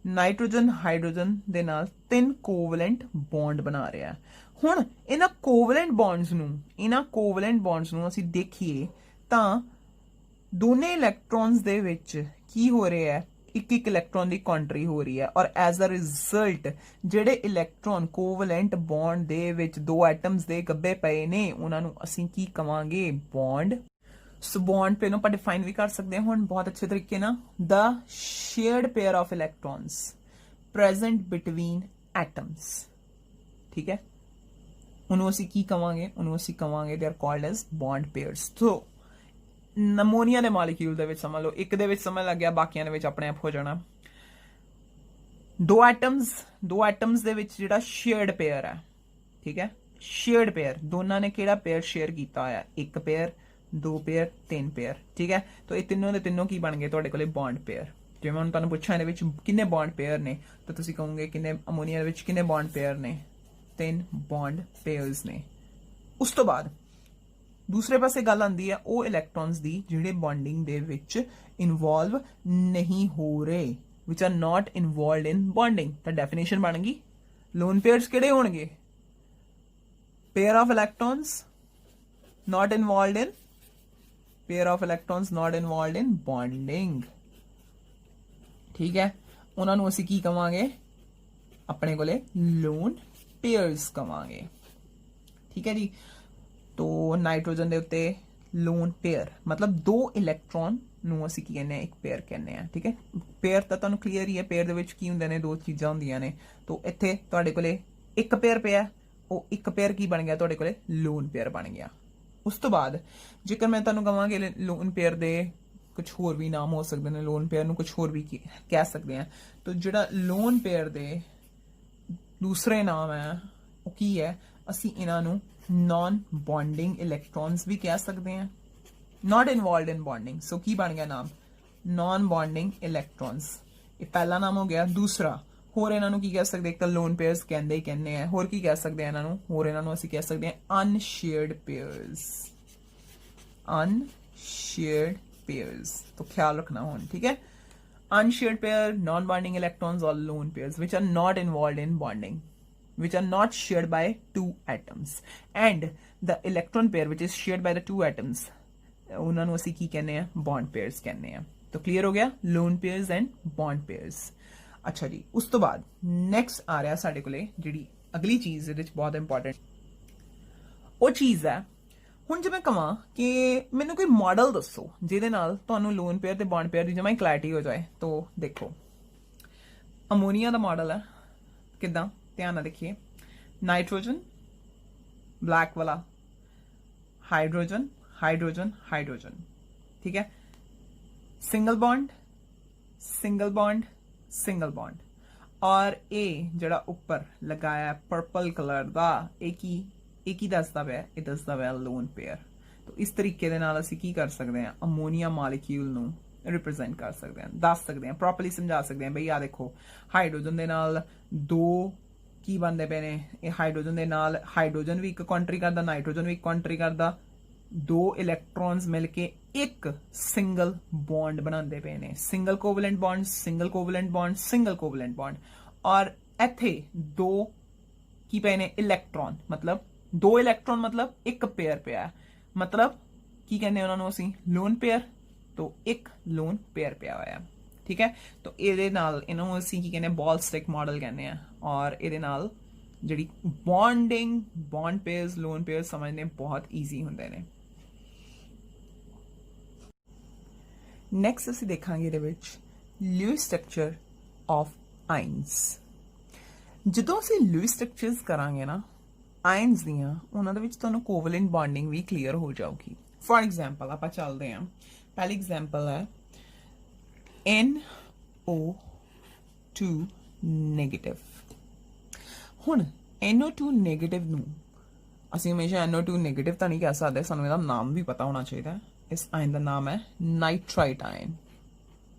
नाइट्रोजन हाइड्रोजन दे नाल 3 कोवलेंट बॉन्ड बना रहा है। हुण इन्हां कोवलेंट बॉन्ड्स नूं असीं देखिए तां दोने इलैक्ट्रॉन्स दे विच की हो रहा है, एक इलैक्ट्रॉन की कॉन्ट्री हो रही है, और एज अ रिजल्ट जेडे इलैक्ट्रॉन कोवलेंट बॉन्ड दे विच 2 एटम्स दे गब्बे पए ने उन्हां नूं असीं की कवांगे, बॉन्ड ਸੋ ਬੌਂਡ ਪੇਅਰ ਨੂੰ ਆਪਾਂ ਡਿਫਾਈਨ ਵੀ ਕਰ ਸਕਦੇ ਹਾਂ ਹੁਣ ਬਹੁਤ ਅੱਛੇ ਤਰੀਕੇ ਨਾਲ। The shared pair of electrons present between atoms. ਠੀਕ ਹੈ, ਉਹਨੂੰ ਅਸੀਂ ਕੀ ਕਵਾਂਗੇ? ਉਹਨੂੰ ਅਸੀਂ ਕਵਾਂਗੇ they are called as bond pairs. So pneumonia ਦੇ ਮਾਲੀਕਿਊਲ ਦੇ ਵਿੱਚ ਸਮਝ ਲਓ, ਇੱਕ ਦੇ ਵਿੱਚ ਸਮਝ ਲੱਗ ਗਿਆ, ਬਾਕੀਆਂ ਦੇ ਵਿੱਚ ਆਪਣੇ ਆਪ ਹੋ ਜਾਣਾ। ਦੋ ਐਟਮਸ ਦੇ ਵਿੱਚ ਜਿਹੜਾ ਸ਼ੇਅਰਡ ਪੇਅਰ ਹੈ, ਠੀਕ ਹੈ, ਸ਼ੇਅਰਡ ਪੇਅਰ, ਦੋਨਾਂ ਨੇ ਕਿਹੜਾ ਪੇਅਰ ਸ਼ੇਅਰ ਕੀਤਾ ਹੋਇਆ? ਇੱਕ ਪੇਅਰ, ਦੋ ਪੇਅਰ, ਤਿੰਨ ਪੇਅਰ। ਠੀਕ ਹੈ, ਤਾਂ ਇਹ ਤਿੰਨੋਂ ਦੇ ਤਿੰਨੋਂ ਕੀ ਬਣ ਗਏ ਤੁਹਾਡੇ ਕੋਲੇ? Bond pair. ਜਿਵੇਂ ਹੁਣ ਤੁਹਾਨੂੰ ਪੁੱਛਾਂ ਇਹਦੇ ਵਿੱਚ ਕਿੰਨੇ ਬੌਂਡ ਪੇਅਰ ਨੇ, ਤਾਂ ਤੁਸੀਂ ਕਹੋਗੇ ਕਿੰਨੇ ਅਮੋਨੀਆ ਦੇ ਵਿੱਚ ਕਿੰਨੇ ਬੌਂਡ ਪੇਅਰ ਨੇ? 3 ਬੌਂਡ ਪੇਅਰਸ ਨੇ। ਉਸ ਤੋਂ ਬਾਅਦ ਦੂਸਰੇ ਪਾਸੇ ਗੱਲ ਆਉਂਦੀ ਹੈ ਉਹ ਇਲੈਕਟ੍ਰॉन्स ਦੀ ਜਿਹੜੇ ਬੌਂਡਿੰਗ ਦੇ ਵਿੱਚ ਇਨਵੋਲਵ ਨਹੀਂ ਹੋ ਰਹੇ, which are not involved in bonding। ਤਾਂ ਡੈਫੀਨੇਸ਼ਨ ਬਣ ਗਈ ਲੋਨ ਪੇਅਰਸ ਕਿਹੜੇ ਹੋਣਗੇ? pair of electrons not involved in bonding। ਠੀਕ ਹੈ, ਉਹਨਾਂ ਨੂੰ ਅਸੀਂ ਕੀ ਕਵਾਂਗੇ? ਆਪਣੇ ਕੋਲੇ ਲੋਨ ਪੇਅਰਸ ਕਵਾਂਗੇ। ਠੀਕ ਹੈ ਜੀ, ਤੋ ਨਾਈਟ੍ਰੋਜਨ ਦੇ ਉੱਤੇ ਲੋਨ ਪੇਅਰ ਮਤਲਬ ਦੋ ਇਲੈਕਟ੍ਰੋਨ ਨੂੰ ਅਸੀਂ ਕੀ ਕਹਿੰਦੇ ਆ? ਇੱਕ ਪੇਅਰ ਕਹਿੰਦੇ ਆ। ਠੀਕ ਹੈ, ਪੇਅਰ ਤਾਂ ਤੁਹਾਨੂੰ ਕਲੀਅਰ ਹੀ ਹੈ, ਪੇਅਰ ਦੇ ਵਿੱਚ ਕੀ ਹੁੰਦੇ ਨੇ? ਦੋ ਚੀਜ਼ਾਂ ਹੁੰਦੀਆਂ ਨੇ। ਤੋ ਇੱਥੇ ਤੁਹਾਡੇ ਕੋਲੇ ਇੱਕ ਪੇਅਰ ਪਿਆ, ਉਹ ਇੱਕ ਪੇਅਰ ਕੀ ਬਣ ਗਿਆ ਤੁਹਾਡੇ ਕੋਲੇ? ਲੋਨ ਪੇਅਰ ਬਣ ਗਿਆ। ਉਸ ਤੋਂ ਬਾਅਦ ਜੇਕਰ ਮੈਂ ਤੁਹਾਨੂੰ ਕਹਾਂਗੇ ਲੋਨ ਪੇਅਰ ਦੇ ਕੁਝ ਹੋਰ ਵੀ ਨਾਮ ਹੋ ਸਕਦੇ ਨੇ, ਲੋਨ ਪੇਅਰ ਨੂੰ ਕੁਝ ਹੋਰ ਵੀ ਕਹਿ ਸਕਦੇ ਆ, ਤਾਂ ਜਿਹੜਾ ਲੋਨ ਪੇਅਰ ਦੇ ਦੂਸਰੇ ਨਾਮ ਹੈ ਉਹ ਕੀ ਹੈ? ਅਸੀਂ ਇਹਨਾਂ ਨੂੰ ਨॉन ਬੌਂਡਿੰਗ ਇਲੈਕਟ੍ਰॉन्स ਵੀ ਕਹਿ ਸਕਦੇ ਹਾਂ, not involved in bonding। ਸੋ ਕੀ ਬਣ ਗਿਆ ਨਾਮ? ਨॉन ਬੌਂਡਿੰਗ ਇਲੈਕਟ੍ਰॉन्स। ਇਹ ਪਹਿਲਾ ਨਾਮ ਹੋ ਗਿਆ। ਦੂਸਰਾ ਹੋਰ ਇਹਨਾਂ ਨੂੰ ਕੀ ਕਹਿ ਸਕਦੇ? ਇੱਕ ਤਾਂ ਲੋਨ ਪੇਅਰਸ ਕਹਿੰਦੇ ਹੀ ਕਹਿੰਦੇ ਆ, ਹੋਰ ਕੀ ਕਹਿ ਸਕਦੇ ਆ ਇਹਨਾਂ ਨੂੰ? ਹੋਰ ਇਹਨਾਂ ਨੂੰ ਅਸੀਂ ਕਹਿ ਸਕਦੇ ਹਾਂ ਅਨਸ਼ੇਅਰਡ ਪੇਅਰਸ। ਅਨਸ਼ੇਅਰਡ ਪੇਅਰਸ, तो ख्याल रखना हो। ठीक है, unshared pair, non-bonding electrons or lone pairs which are not involved in bonding, which are not shared by two atoms, and the electron pair which is shared by the two atoms, ਉਹਨਾਂ ਨੂੰ ਅਸੀਂ ਕੀ ਕਹਿੰਦੇ ਆ? bond pairs ਕਹਿੰਦੇ ਆ। तो clear ਹੋ ਗਿਆ lone pairs and bond pairs। ਅੱਛਾ ਜੀ, ਉਸ ਤੋਂ ਬਾਅਦ ਨੈਕਸਟ ਆ ਰਿਹਾ ਸਾਡੇ ਕੋਲੇ ਜਿਹੜੀ ਅਗਲੀ ਚੀਜ਼ ਇਹਦੇ ਵਿੱਚ ਬਹੁਤ ਇੰਪੋਰਟੈਂਟ ਉਹ ਚੀਜ਼ ਹੈ। ਹੁਣ ਜੇ ਮੈਂ ਕਹਾਂ ਕਿ ਮੈਨੂੰ ਕੋਈ ਮਾਡਲ ਦੱਸੋ ਜਿਹਦੇ ਨਾਲ ਤੁਹਾਨੂੰ ਲੋਨ ਪੇਅਰ ਤੇ ਬੌਂਡ ਪੇਅਰ ਦੀ ਜਮਾਂ ਹੀ ਕਲੈਰਿਟੀ ਹੋ ਜਾਏ, ਤਾਂ ਦੇਖੋ ਅਮੋਨੀਆ ਦਾ ਮਾਡਲ ਹੈ। ਕਿਦਾਂ? ਧਿਆਨ ਨਾਲ ਦੇਖੀਏ। ਨਾਈਟ੍ਰੋਜਨ ब्लैक वाला, हाइड्रोजन हाइड्रोजन हाइड्रोजन, ठीक है, single bond single bond single bond, और ए जड़ा ऊपर लगाया पर्पल कलर दा एक ही दसदा पिया, ये दसदा पिया लोन पेयर। तो इस तरीके दे नाल असीं की कर सकते हैं, अमोनीया मालिक्यूल नूं रिप्रेजेंट कर सकते हैं, दस सकते हैं, प्रॉपरली समझा सकते हैं। बई आ देखो हाइड्रोजन दे नाल दो की बनते पे ने, ये हाइड्रोजन दे नाल हाइड्रोजन भी एक कंट्री करता, नाइट्रोजन भी एक कंट्री करता, दो इलैक्ट्रॉन्स मिलके एक सिंगल बॉन्ड बनाते पे ने, single covalent bond single covalent bond single covalent bond. और इत्थे दो की पे ने इलैक्ट्रॉन, मतलब दो इलैक्ट्रॉन मतलब एक पेयर पे है, मतलब की कहने उन्होंने असीं लोन पेयर, तो एक लोन पेयर पे आया, ठीक है। तो ये नाल इन्हों असीं की कहने बॉल स्टिक मॉडल कहने हैं, और ये नाल जिहड़ी bonding bond pairs lone pairs समझने बहुत ईजी हुंदे ने। नैक्सट असीं देखांगे इहदे विच लुईस स्ट्रक्चर ऑफ आयन्स। जदों असीं लुईस स्ट्रक्चर्स करांगे ना आयन्स दियां, उन्हां दे विच तुहानूं कोवलेंट बॉन्डिंग भी क्लीयर हो जाऊगी। फॉर एग्जाम्पल आपां चलदे हैं, पहली एग्जाम्पल है NO2 नेगेटिव। हुण NO2 नेगेटिव नूं असीं हमेशा NO2 नेगेटिव तां नहीं कह सकदे, सानूं इहदा नाम भी पता होना चाहिए। इस आयन का नाम है नाइट्राइट आयन,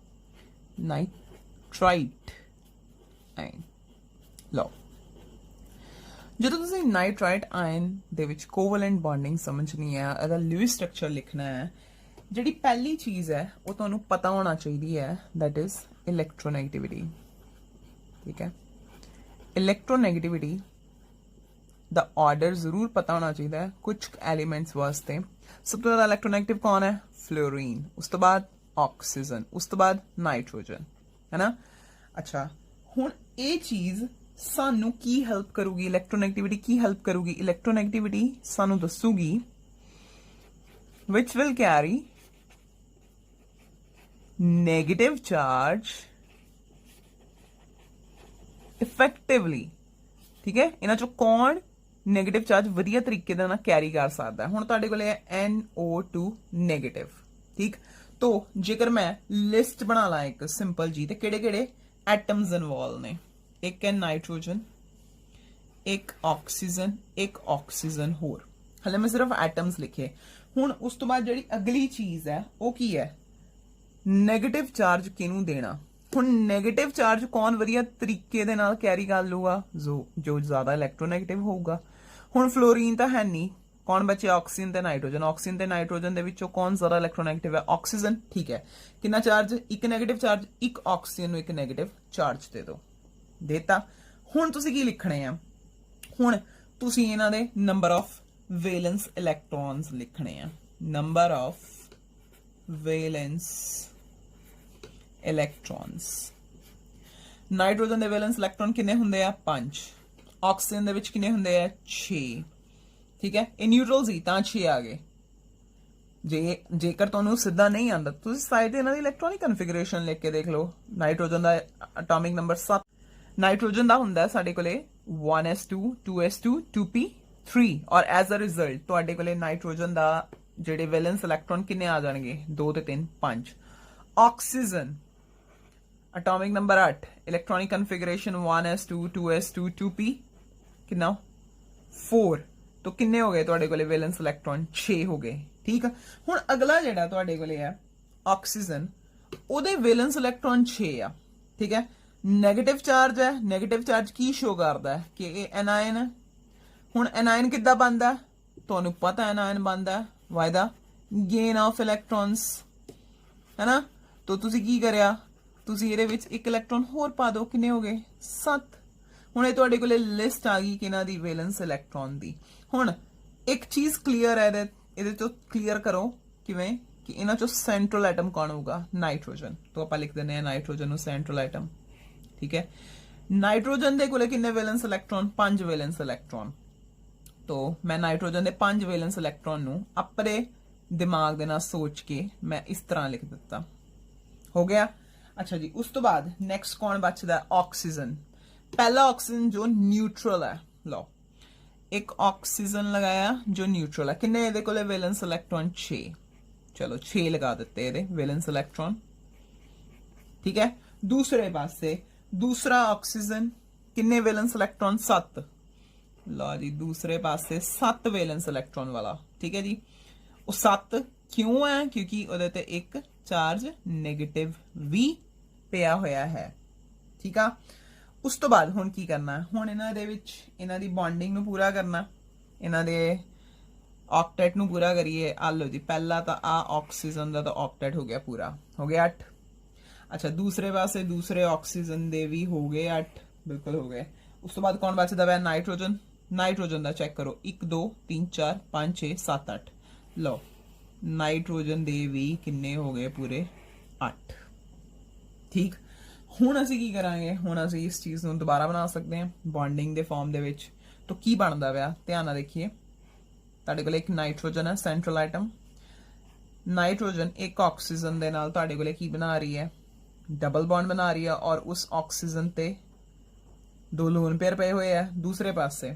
नाइट्राइट आयन। लो जो तुसीं नाइट्राइट आयन दे विच कोवलेंट बॉन्डिंग समझनी है, इहदा लुईस स्ट्रक्चर लिखना है, जिहड़ी पहली चीज़ है वो तुहानूं पता होना चाहिए है, दैट इज इलैक्ट्रोनैगेटिविटी, ठीक है। इलैक्ट्रोनैगेटिविटी दा ऑर्डर जरूर पता होना चाहिए कुछ एलिमेंट्स वास्ते। सब तो ज़्यादा इलैक्ट्रोनैगेटिव कौन है? फ्लोरीन, उस तो बाद ऑक्सीजन, उस तो बाद नाइट्रोजन, है ना। अच्छा हुण ये चीज़ सानू की हेल्प करूगी, इलैक्ट्रोनैगेटिविटी की हेल्प करूगी, इलैक्ट्रोनैगेटिविटी सानू दसूगी which will carry negative charge effectively. ਠੀਕ ਹੈ, ਇਹਨਾਂ ਚੋਂ ਕੌਣ ਨੈਗੇਟਿਵ ਚਾਰਜ ਵਧੀਆ ਤਰੀਕੇ ਦੇ ਨਾਲ ਕੈਰੀ ਕਰ ਸਕਦਾ। ਹੁਣ ਤੁਹਾਡੇ ਕੋਲ ਹੈ NO2 ਨੈਗੇਟਿਵ। ਠੀਕ, ਤੋ ਜੇਕਰ ਮੈਂ ਲਿਸਟ ਬਣਾ ਲਾਂ ਇੱਕ ਸਿੰਪਲ ਜੀ, ਤੇ ਕਿਹੜੇ ਕਿਹੜੇ ਐਟਮਸ ਇਨਵੋਲਵ ਨੇ। ਇੱਕ ਹੈ ਨਾਈਟ੍ਰੋਜਨ, ਇੱਕ ਆਕਸੀਜਨ, ਇੱਕ ਆਕਸੀਜਨ ਹੋਰ। ਹਲੇ ਮੈਂ ਸਿਰਫ ਐਟਮਸ ਲਿਖੇ। ਹੁਣ ਉਸ ਤੋਂ ਬਾਅਦ ਜਿਹੜੀ ਅਗਲੀ ਚੀਜ਼ ਹੈ ਉਹ ਕੀ ਹੈ, ਨੈਗੇਟਿਵ ਚਾਰਜ ਕਿਹਨੂੰ ਦੇਣਾ। ਹੁਣ ਨੈਗੇਟਿਵ ਚਾਰਜ ਕੌਣ ਵਧੀਆ ਤਰੀਕੇ ਦੇ ਨਾਲ ਕੈਰੀ ਕਰ ਲੂਗਾ, ਜੋ ਜ਼ਿਆਦਾ ਇਲੈਕਟ੍ਰੋਨੈਗੇਟਿਵ ਹੋਊਗਾ। ਹੁਣ ਫਲੋਰੀਨ ਤਾਂ ਹੈ ਨਹੀਂ, ਕੌਣ ਬਚਿਆ, ਆਕਸੀਜਨ ਤੇ ਨਾਈਟ੍ਰੋਜਨ। ਆਕਸੀਜਨ ਤੇ ਨਾਈਟ੍ਰੋਜਨ ਦੇ ਵਿੱਚੋਂ ਕੌਣ ਜ਼ਿਆਦਾ ਇਲੈਕਟ੍ਰੋਨੈਗੇਟਿਵ ਹੈ, ਆਕਸੀਜਨ। ਠੀਕ ਹੈ, ਕਿੰਨਾ ਚਾਰਜ, ਇੱਕ ਨੈਗੇਟਿਵ ਚਾਰਜ, ਇੱਕ ਆਕਸੀਜਨ ਨੂੰ ਇੱਕ ਨੈਗੇਟਿਵ ਚਾਰਜ ਦੇ ਦਿਓ, ਦੇਤਾ। ਹੁਣ ਤੁਸੀਂ ਕੀ ਲਿਖਣੇ ਆ, ਹੁਣ ਤੁਸੀਂ ਇਹਨਾਂ ਦੇ ਨੰਬਰ ਆਫ ਵੈਲੈਂਸ ਇਲੈਕਟ੍ਰॉन्स ਲਿਖਣੇ ਆ। Number of valence electrons. Nitrogen ਦੇ ਵੈਲੈਂਸ ਇਲੈਕਟ੍ਰॉन ਕਿੰਨੇ ਹੁੰਦੇ ਆ, 5। ਆਕਸੀਜਨ ਦੇ ਵਿੱਚ ਕਿੰਨੇ ਹੁੰਦੇ ਆ, 6। ਠੀਕ ਹੈ, ਇਹ ਨਿਊਟਰਲ ਸੀ ਤਾਂ 6 ਆ ਗਏ। ਜੇਕਰ ਤੁਹਾਨੂੰ ਸਿੱਧਾ ਨਹੀਂ ਆਉਂਦਾ, ਤੁਸੀਂ ਸਾਈਡ ਤੇ ਇਹਨਾਂ ਦੀ ਇਲੈਕਟ੍ਰੋਨਿਕ ਕਨਫੀਗਰੇਸ਼ਨ ਲਿਖ ਕੇ ਦੇਖ ਲਓ। ਨਾਈਟ੍ਰੋਜਨ ਦਾ ਐਟੋਮਿਕ ਨੰਬਰ 7, ਨਾਈਟ੍ਰੋਜਨ ਦਾ ਹੁੰਦਾ ਸਾਡੇ ਕੋਲੇ 1s2 2s2 2p3, ਔਰ ਐਜ਼ ਅ ਰਿਜ਼ਲਟ ਤੁਹਾਡੇ ਕੋਲੇ ਨਾਈਟ੍ਰੋਜਨ ਦਾ ਜਿਹੜੇ ਵੈਲੈਂਸ ਇਲੈਕਟ੍ਰॉन ਕਿੰਨੇ ਆ ਜਾਣਗੇ, 2 ਤੇ 3 5। Oxygen atomic number 8, electronic configuration 1s2 2s2 2p ਕਿੰਨਾ 4। तो किन्ने हो गए ਤੁਹਾਡੇ ਕੋਲੇ ਵੈਲੈਂਸ ਇਲੈਕਟ੍ਰॉन, 6 ਹੋ ਗਏ। ਠੀਕ ਆ, ਹੁਣ ਅਗਲਾ ਜਿਹੜਾ ਤੁਹਾਡੇ ਕੋਲੇ ਹੈ ਆਕਸੀਜਨ, ਉਹਦੇ ਵੈਲੈਂਸ ਇਲੈਕਟ੍ਰॉन 6 ਆ। ਠੀਕ ਹੈ, ਨੈਗੇਟਿਵ ਚਾਰਜ ਹੈ। ਨੈਗੇਟਿਵ ਚਾਰਜ ਕੀ ਸ਼ੋ ਕਰਦਾ ਹੈ ਕਿ ਇਹ ਐਨਾਇਨ ਹੈ। ਹੁਣ ਐਨਾਇਨ ਕਿੱਦਾਂ ਬਣਦਾ, ਤੁਹਾਨੂੰ ਪਤਾ ਐਨਾਇਨ ਬਣਦਾ ਬਾਈ ਦਾ ਗੇਨ ਆਫ ਇਲੈਕਟ੍ਰॉन्स, ਹੈ ਨਾ। ਤਾਂ ਤੁਸੀਂ ਕੀ ਕਰਿਆ, ਤੁਸੀਂ ਇਹਦੇ ਵਿੱਚ ਇੱਕ ਇਲੈਕਟ੍ਰॉन ਹੋਰ ਪਾ ਦਿਓ, ਕਿੰਨੇ ਹੋ ਗਏ, 7। ਹੁਣ ਇਹ ਤੁਹਾਡੇ ਕੋਲੇ ਲਿਸਟ ਆ ਗਈ ਕਿਹਨਾਂ ਦੀ, ਵੈਲੈਂਸ ਇਲੈਕਟ੍ਰॉन ਦੀ। ਹੁਣ ਇੱਕ ਚੀਜ਼ ਕਲੀਅਰ ਹੈ, ਇਹਦੇ ਤੋਂ ਕਲੀਅਰ ਕਰੋ ਕਿਵੇਂ ਕਿ ਇਹਨਾਂ ਚੋਂ ਸੈਂਟਰਲ ਐਟਮ ਕੌਣ ਹੋਊਗਾ, ਨਾਈਟ੍ਰੋਜਨ। तो ਆਪਾਂ ਲਿਖ ਦਿੰਦੇ ਆ ਨਾਈਟ੍ਰੋਜਨ ਨੂੰ ਸੈਂਟਰਲ ਐਟਮ। ਠੀਕ ਹੈ, ਨਾਈਟ੍ਰੋਜਨ ਦੇ ਕੋਲੇ ਕਿੰਨੇ ਵੈਲੈਂਸ ਇਲੈਕਟ੍ਰॉन, 5 ਵੈਲੈਂਸ ਇਲੈਕਟ੍ਰॉन। तो मैं नाइट्रोजन के 5 वैलेंस इलेक्ट्रॉन ਨੂੰ अपने दिमाग ਦੇ ਨਾਲ सोच के मैं इस तरह लिख ਦਿੱਤਾ, हो गया। अच्छा जी, उस तो बाद नेक्स्ट कौन बचदा, ऑक्सीजन। पहला ऑक्सीजन जो न्यूट्रल है, लो एक ऑक्सीजन लगाया जो न्यूट्रल है, किन्ने ਇਹਦੇ ਕੋਲੇ वैलेंस इलेक्ट्रॉन 6। चलो 6 लगा देते ਇਹਦੇ वैलेंस इलेक्ट्रॉन। ठीक है, दूसरे पासे दूसरा ऑक्सीजन किन्ने वैलेंस इलेक्ट्रॉन, 7। लो जी, दूसरे पासे 7 वैलेंस इलेक्ट्रॉन वाला। ठीक है जी, वो 7 क्यों है, क्योंकि ਉਹਦੇ ਤੇ ਇੱਕ ਚਾਰਜ ਨੈਗੇਟਿਵ ਵੀ ਪਿਆ ਹੋਇਆ ਹੈ। ਠੀਕ ਆ, ਉਸ ਤੋਂ ਬਾਅਦ ਹੁਣ ਕੀ ਕਰਨਾ, ਹੁਣ ਇਹਨਾਂ ਦੇ ਵਿੱਚ ਇਹਨਾਂ ਦੀ ਬੌਂਡਿੰਗ ਨੂੰ ਪੂਰਾ ਕਰਨਾ, ਇਹਨਾਂ ਦੇ ਆਕਟੇਟ ਨੂੰ ਪੂਰਾ ਕਰੀਏ। ਆ ਲਓ ਜੀ, ਪਹਿਲਾ ਤਾਂ ਆ ਆਕਸੀਜਨ ਦਾ ਤਾਂ ਆਕਟੇਟ ਹੋ ਗਿਆ ਪੂਰਾ, ਹੋ ਗਿਆ 8। ਅੱਛਾ, ਦੂਸਰੇ ਪਾਸੇ ਦੂਸਰੇ ਆਕਸੀਜਨ ਦੇ ਵੀ ਹੋ ਗਏ 8, ਬਿਲਕੁਲ ਹੋ ਗਏ। ਉਸ ਤੋਂ ਬਾਅਦ ਕੌਣ ਬਚਦਾ ਹੈ, ਨਾਈਟ੍ਰੋਜਨ। ਨਾਈਟ੍ਰੋਜਨ ਦਾ ਚੈੱਕ ਕਰੋ, 1 2 3 4 5 6 7 8। ਲਓ, ਨਾਈਟ੍ਰੋਜਨ ਦੇ ਵੀ ਕਿੰਨੇ ਹੋ ਗਏ, ਪੂਰੇ 8। ਠੀਕ, ਹੁਣ ਅਸੀਂ ਕੀ ਕਰਾਂਗੇ, ਹੁਣ ਅਸੀਂ ਇਸ ਚੀਜ਼ ਨੂੰ ਦੁਬਾਰਾ ਬਣਾ ਸਕਦੇ ਹਾਂ ਬੌਂਡਿੰਗ ਦੇ ਫਾਰਮ ਦੇ ਵਿੱਚ। ਤਾਂ ਕੀ ਬਣਦਾ ਪਿਆ, ਧਿਆਨ ਨਾਲ ਦੇਖੀਏ। ਤੁਹਾਡੇ ਕੋਲ ਇੱਕ ਨਾਈਟ੍ਰੋਜਨ ਹੈ ਸੈਂਟਰਲ ਆਈਟਮ, ਨਾਈਟ੍ਰੋਜਨ ਇੱਕ ਆਕਸੀਜਨ ਦੇ ਨਾਲ ਤੁਹਾਡੇ ਕੋਲੇ ਕੀ ਬਣਾ ਰਹੀ ਹੈ, ਡਬਲ ਬੌਂਡ ਬਣਾ ਰਹੀ ਹੈ, ਔਰ ਉਸ ਆਕਸੀਜਨ ਤੇ 2 ਲੋਨ पेयर पे हुए है। दूसरे पासे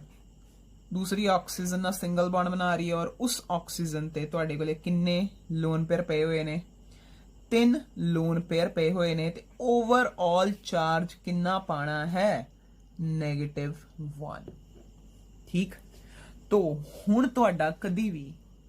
दूसरी ऑक्सीजन ना सिंगल बॉन्ड बना रही है, और उस ऑक्सीजन ते तुहाडे कोले किन्ने लोन पेयर पे हुए ने, 3 लोन पेयर पे हुए ने। ते ओवरऑल चार्ज किन्ना पाना है, -1। ठीक, तो हुण तुहाडा कदी भी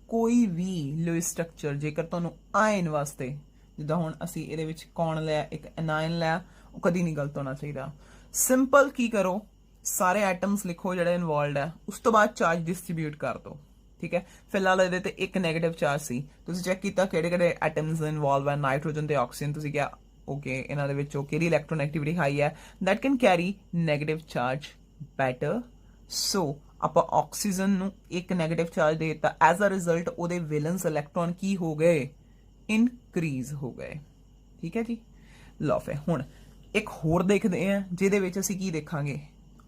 कोई भी लोई स्ट्रक्चर जेकर तुहानू आयन वास्ते, जिद्दां हुण असीं इहदे विच कौन लिया, एक एनायन लिया, ਉਹ कदी नहीं गलत होना चाहिए। ਸਿੰਪਲ ਕੀ ਕਰੋ, ਸਾਰੇ ਐਟਮਸ ਲਿਖੋ ਜਿਹੜੇ ਇਨਵੋਲਵਡ ਹੈ, ਉਸ ਤੋਂ ਬਾਅਦ ਚਾਰਜ ਡਿਸਟ੍ਰੀਬਿਊਟ ਕਰ ਦਿਓ। ਠੀਕ ਹੈ, ਫਿਲਹਾਲ ਇਹਦੇ ਤੇ ਇੱਕ ਨੈਗੇਟਿਵ ਚਾਰਜ ਸੀ, ਤੁਸੀਂ ਚੈੱਕ ਕੀਤਾ ਕਿਹੜੇ ਕਿਹੜੇ ਐਟਮਸ ਇਨਵੋਲਵ ਹੈ, ਨਾਈਟ੍ਰੋਜਨ ਤੇ ਆਕਸੀਜਨ। ਤੁਸੀਂ ਕਿਹਾ ਓਕੇ, ਇਹਨਾਂ ਦੇ ਵਿੱਚੋਂ ਕਿਹੜੀ ਇਲੈਕਟ੍ਰੋਨੈਗੇਟਿਵਿਟੀ ਹਾਈ ਹੈ, that can carry negative charge better. So ਆਪਾਂ ਆਕਸੀਜਨ ਨੂੰ ਇੱਕ ਨੈਗੇਟਿਵ ਚਾਰਜ ਦੇ ਦਿੱਤਾ, ਐਜ਼ ਅ ਰਿਜ਼ਲਟ ਉਹਦੇ ਵੈਲੈਂਸ ਇਲੈਕਟ੍ਰॉन ਕੀ ਹੋ ਗਏ, ਇਨਕਰੀਜ਼ ਹੋ ਗਏ। ਠੀਕ ਹੈ ਜੀ, ਲਓ ਫਿਰ ਹੁਣ ਇੱਕ ਹੋਰ ਦੇਖਦੇ ਆ ਜਿਹਦੇ ਵਿੱਚ ਅਸੀਂ ਕੀ ਦੇਖਾਂਗੇ,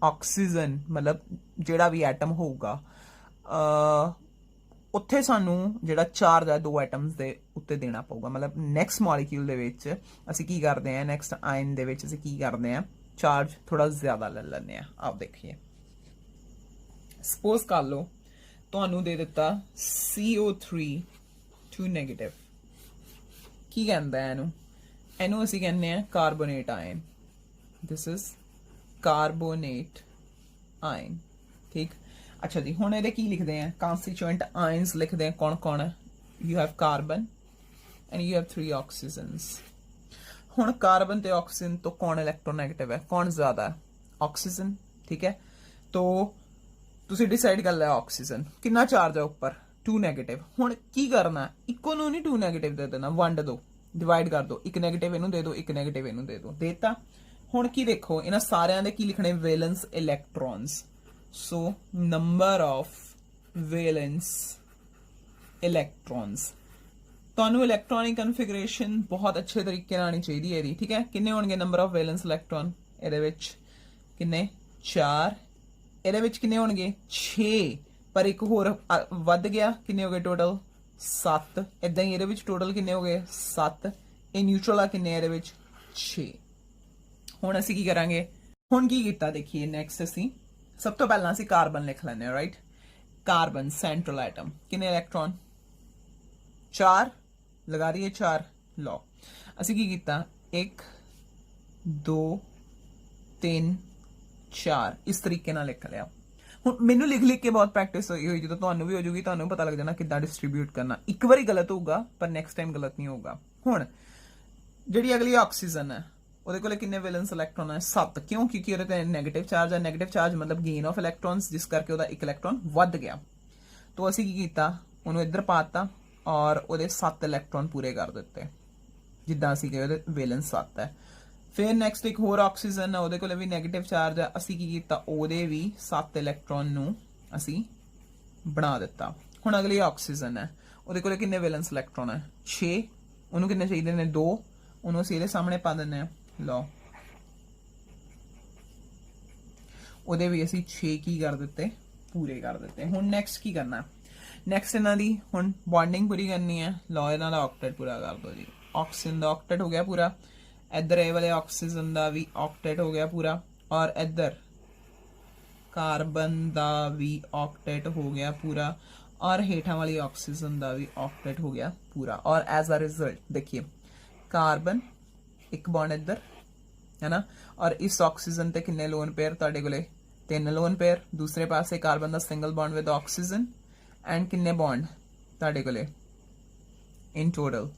ਆਕਸੀਜਨ ਮਤਲਬ ਜਿਹੜਾ ਵੀ ਐਟਮ ਹੋਊਗਾ ਉੱਥੇ ਸਾਨੂੰ ਜਿਹੜਾ ਚਾਰਜ ਹੈ ਦੋ ਐਟਮਸ ਦੇ ਉੱਤੇ ਦੇਣਾ ਪਊਗਾ ਮਤਲਬ ਨੈਕਸਟ ਮੋਲੀਕਿਊਲ ਦੇ ਵਿੱਚ ਅਸੀਂ ਕੀ ਕਰਦੇ ਹਾਂ ਨੈਕਸਟ ਆਇਨ ਦੇ ਵਿੱਚ ਅਸੀਂ ਕੀ ਕਰਦੇ ਹਾਂ ਚਾਰਜ ਥੋੜਾ ਜ਼ਿਆਦਾ ਲੈ ਲੈਂਦੇ ਆ ਆਪ ਦੇਖੀਏ ਸਪੋਜ਼ ਕਰ ਲਓ ਤੁਹਾਨੂੰ ਦੇ ਦਿੱਤਾ CO3 2 ਨੈਗੇਟਿਵ ਕੀ ਕਹਿੰਦਾ ਇਹਨੂੰ ਅਸੀਂ ਕਹਿੰਦੇ ਆ carbonate ion this is carbonate ion ठीक अच्छा जी हुण इहदे की लिखते हैं कॉन्स्टिट्यूएंट आयंस लिखते हैं कौन कौन है you have carbon and you have 3 oxygens हुण कार्बन ते ऑक्सीजन तो कौन इलेक्ट्रोनेगेटिव है कौन ज्यादा है ऑक्सीजन ठीक है तो तुसी डिसाइड कर लिया ऑक्सीजन कितना चार्ज है ऊपर 2 नैगेटिव हुण की करना इक्को नूं नहीं 2 नैगेटिव दे देना वंड दो डिवाइड कर दो एक नैगेटिव इनू दे दो एक नैगेटिव इनू दे दो देता हुण की देखो इन्हां सारियां दे की लिखने valence electrons so number of valence electrons ਤੁਹਾਨੂੰ ਇਲੈਕਟ੍ਰੋਨਿਕ ਕਨਫੀਗਰੇਸ਼ਨ ਬਹੁਤ ਅੱਛੇ ਤਰੀਕੇ ਨਾਲ ਆਣੀ ਚਾਹੀਦੀ ਹੈ ਇਹਦੀ ਠੀਕ ਹੈ ਕਿੰਨੇ ਹੋਣਗੇ ਨੰਬਰ ਆਫ ਵੈਲੈਂਸ ਇਲੈਕਟ੍ਰੋਨ ਇਹਦੇ ਵਿੱਚ ਕਿੰਨੇ 4 ਇਹਦੇ ਵਿੱਚ ਕਿੰਨੇ ਹੋਣਗੇ 6 ਪਰ ਇੱਕ ਹੋਰ ਵੱਧ ਗਿਆ ਕਿੰਨੇ ਹੋ ਗਏ ਟੋਟਲ 7 ਇਦਾਂ ਹੀ ਇਹਦੇ ਵਿੱਚ ਟੋਟਲ ਕਿੰਨੇ ਹੋ ਗਏ 7 ਇਹ ਨਿਊਟਰਲ ਆ ਕਿੰਨੇ ਇਹਦੇ ਵਿੱਚ 6 ਹੁਣ ਅਸੀਂ ਕੀ ਕਰਾਂਗੇ ਹੁਣ ਕੀ ਕੀਤਾ ਦੇਖੀਏ ਨੈਕਸਟ ਅਸੀਂ सब तो पहला असी कार्बन लिख लेने राइट कार्बन सेंट्रल एटम कितने इलेक्ट्रॉन 4 लगा रही है 4 लो असी की कीता 1 2 3 4 इस तरीके नाल लिख लिया हुण मैनू लिख लिख के बहुत प्रैक्टिस हुई जो तुहानू भी हो जाऊगी तुहानू पता लग जाना किद्दां डिस्ट्रीब्यूट करना एक बारी गलत होगा पर नेक्स्ट टाइम गलत नहीं होगा हुण जिहड़ी अगली ऑक्सीजन है ਉਹਦੇ ਕੋਲੇ ਕਿੰਨੇ ਵੈਲੈਂਸ ਇਲੈਕਟ੍ਰੋਨ ਹੈ 7 ਕਿਉਂ ਕਿਉਂਕਿ ਉਹਦੇ ਤੇ ਨੈਗੇਟਿਵ ਚਾਰਜ ਹੈ ਨੈਗੇਟਿਵ ਚਾਰਜ ਮਤਲਬ ਗੇਨ ਆਫ ਇਲੈਕਟ੍ਰੋਨਸ ਜਿਸ ਕਰਕੇ ਉਹਦਾ ਇੱਕ ਇਲੈਕਟ੍ਰੋਨ ਵੱਧ ਗਿਆ तो ਅਸੀਂ ਕੀ ਕੀਤਾ ਉਹਨੂੰ ਇੱਧਰ ਪਾਤਾ ਔਰ ਉਹਦੇ 7 ਇਲੈਕਟ੍ਰੋਨ ਪੂਰੇ ਕਰ ਦਿੱਤੇ ਜਿੱਦਾਂ ਅਸੀਂ ਕਹੇ ਉਹਦੇ ਵੈਲੈਂਸ 7 ਹੈ ਫਿਰ ਨੈਕਸਟ ਇੱਕ ਹੋਰ ਆਕਸੀਜਨ ਹੈ ਉਹਦੇ ਕੋਲੇ ਵੀ ਨੈਗੇਟਿਵ ਚਾਰਜ ਹੈ ਅਸੀਂ ਕੀ ਕੀਤਾ ਉਹਦੇ ਵੀ 7 ਇਲੈਕਟ੍ਰੋਨ ਨੂੰ ਅਸੀਂ ਬਣਾ ਦਿੱਤਾ ਹੁਣ ਅਗਲੀ ਆਕਸੀਜਨ ਹੈ ਉਹਦੇ ਕੋਲੇ ਕਿੰਨੇ ਵੈਲੈਂਸ ਇਲੈਕਟ੍ਰੋਨ ਹੈ 6 ਉਹਨੂੰ ਕਿੰਨੇ ਚਾਹੀਦੇ ਨੇ 2 ਉਹਨੂੰ ਅਸੀਂ ਇਹਦੇ ਸਾਹਮਣੇ ਪਾ ਦਿੰਦੇ ਆ लो ਉਹਦੇ ਵੀ ਅਸੀਂ 6 ਕੀ ਕਰ ਦਿੱਤੇ ਪੂਰੇ ਕਰ ਦਿੱਤੇ ਹੁਣ ਨੈਕਸਟ ਕੀ ਕਰਨਾ ਨੈਕਸਟ ਇਹਨਾਂ ਦੀ ਹੁਣ ਬੌਂਡਿੰਗ ਪੂਰੀ ਕਰਨੀ ਹੈ ਲੋ ਇਹਨਾਂ ਦਾ ਆਕਟੇਟ ਪੂਰਾ ਕਰ ਦੋ ਜੀ ਆਕਸੀਜਨ ਦਾ ਆਕਟੇਟ ਹੋ ਗਿਆ ਪੂਰਾ ਇੱਧਰ ਇਹ ਵਾਲੇ ਆਕਸੀਜਨ ਦਾ ਵੀ ਆਕਟੇਟ ਹੋ ਗਿਆ ਪੂਰਾ ਔਰ ਇੱਧਰ ਕਾਰਬਨ ਦਾ ਵੀ ਆਕਟੇਟ ਹੋ ਗਿਆ ਪੂਰਾ और हेठा वाली ऑक्सीजन का भी ऑक्टेट हो गया पूरा और एज अ रिजल्ट देखिए कार्बन एक बॉन्ड इधर है ना और इस ऑक्सीजन ते किन्ने लोन पेयर तुहाडे कोले 3 लोन पेयर दूसरे पासे कार्बन का single bond with oxygen and किन्ने बॉन्ड तुहाडे कोले इन टोटल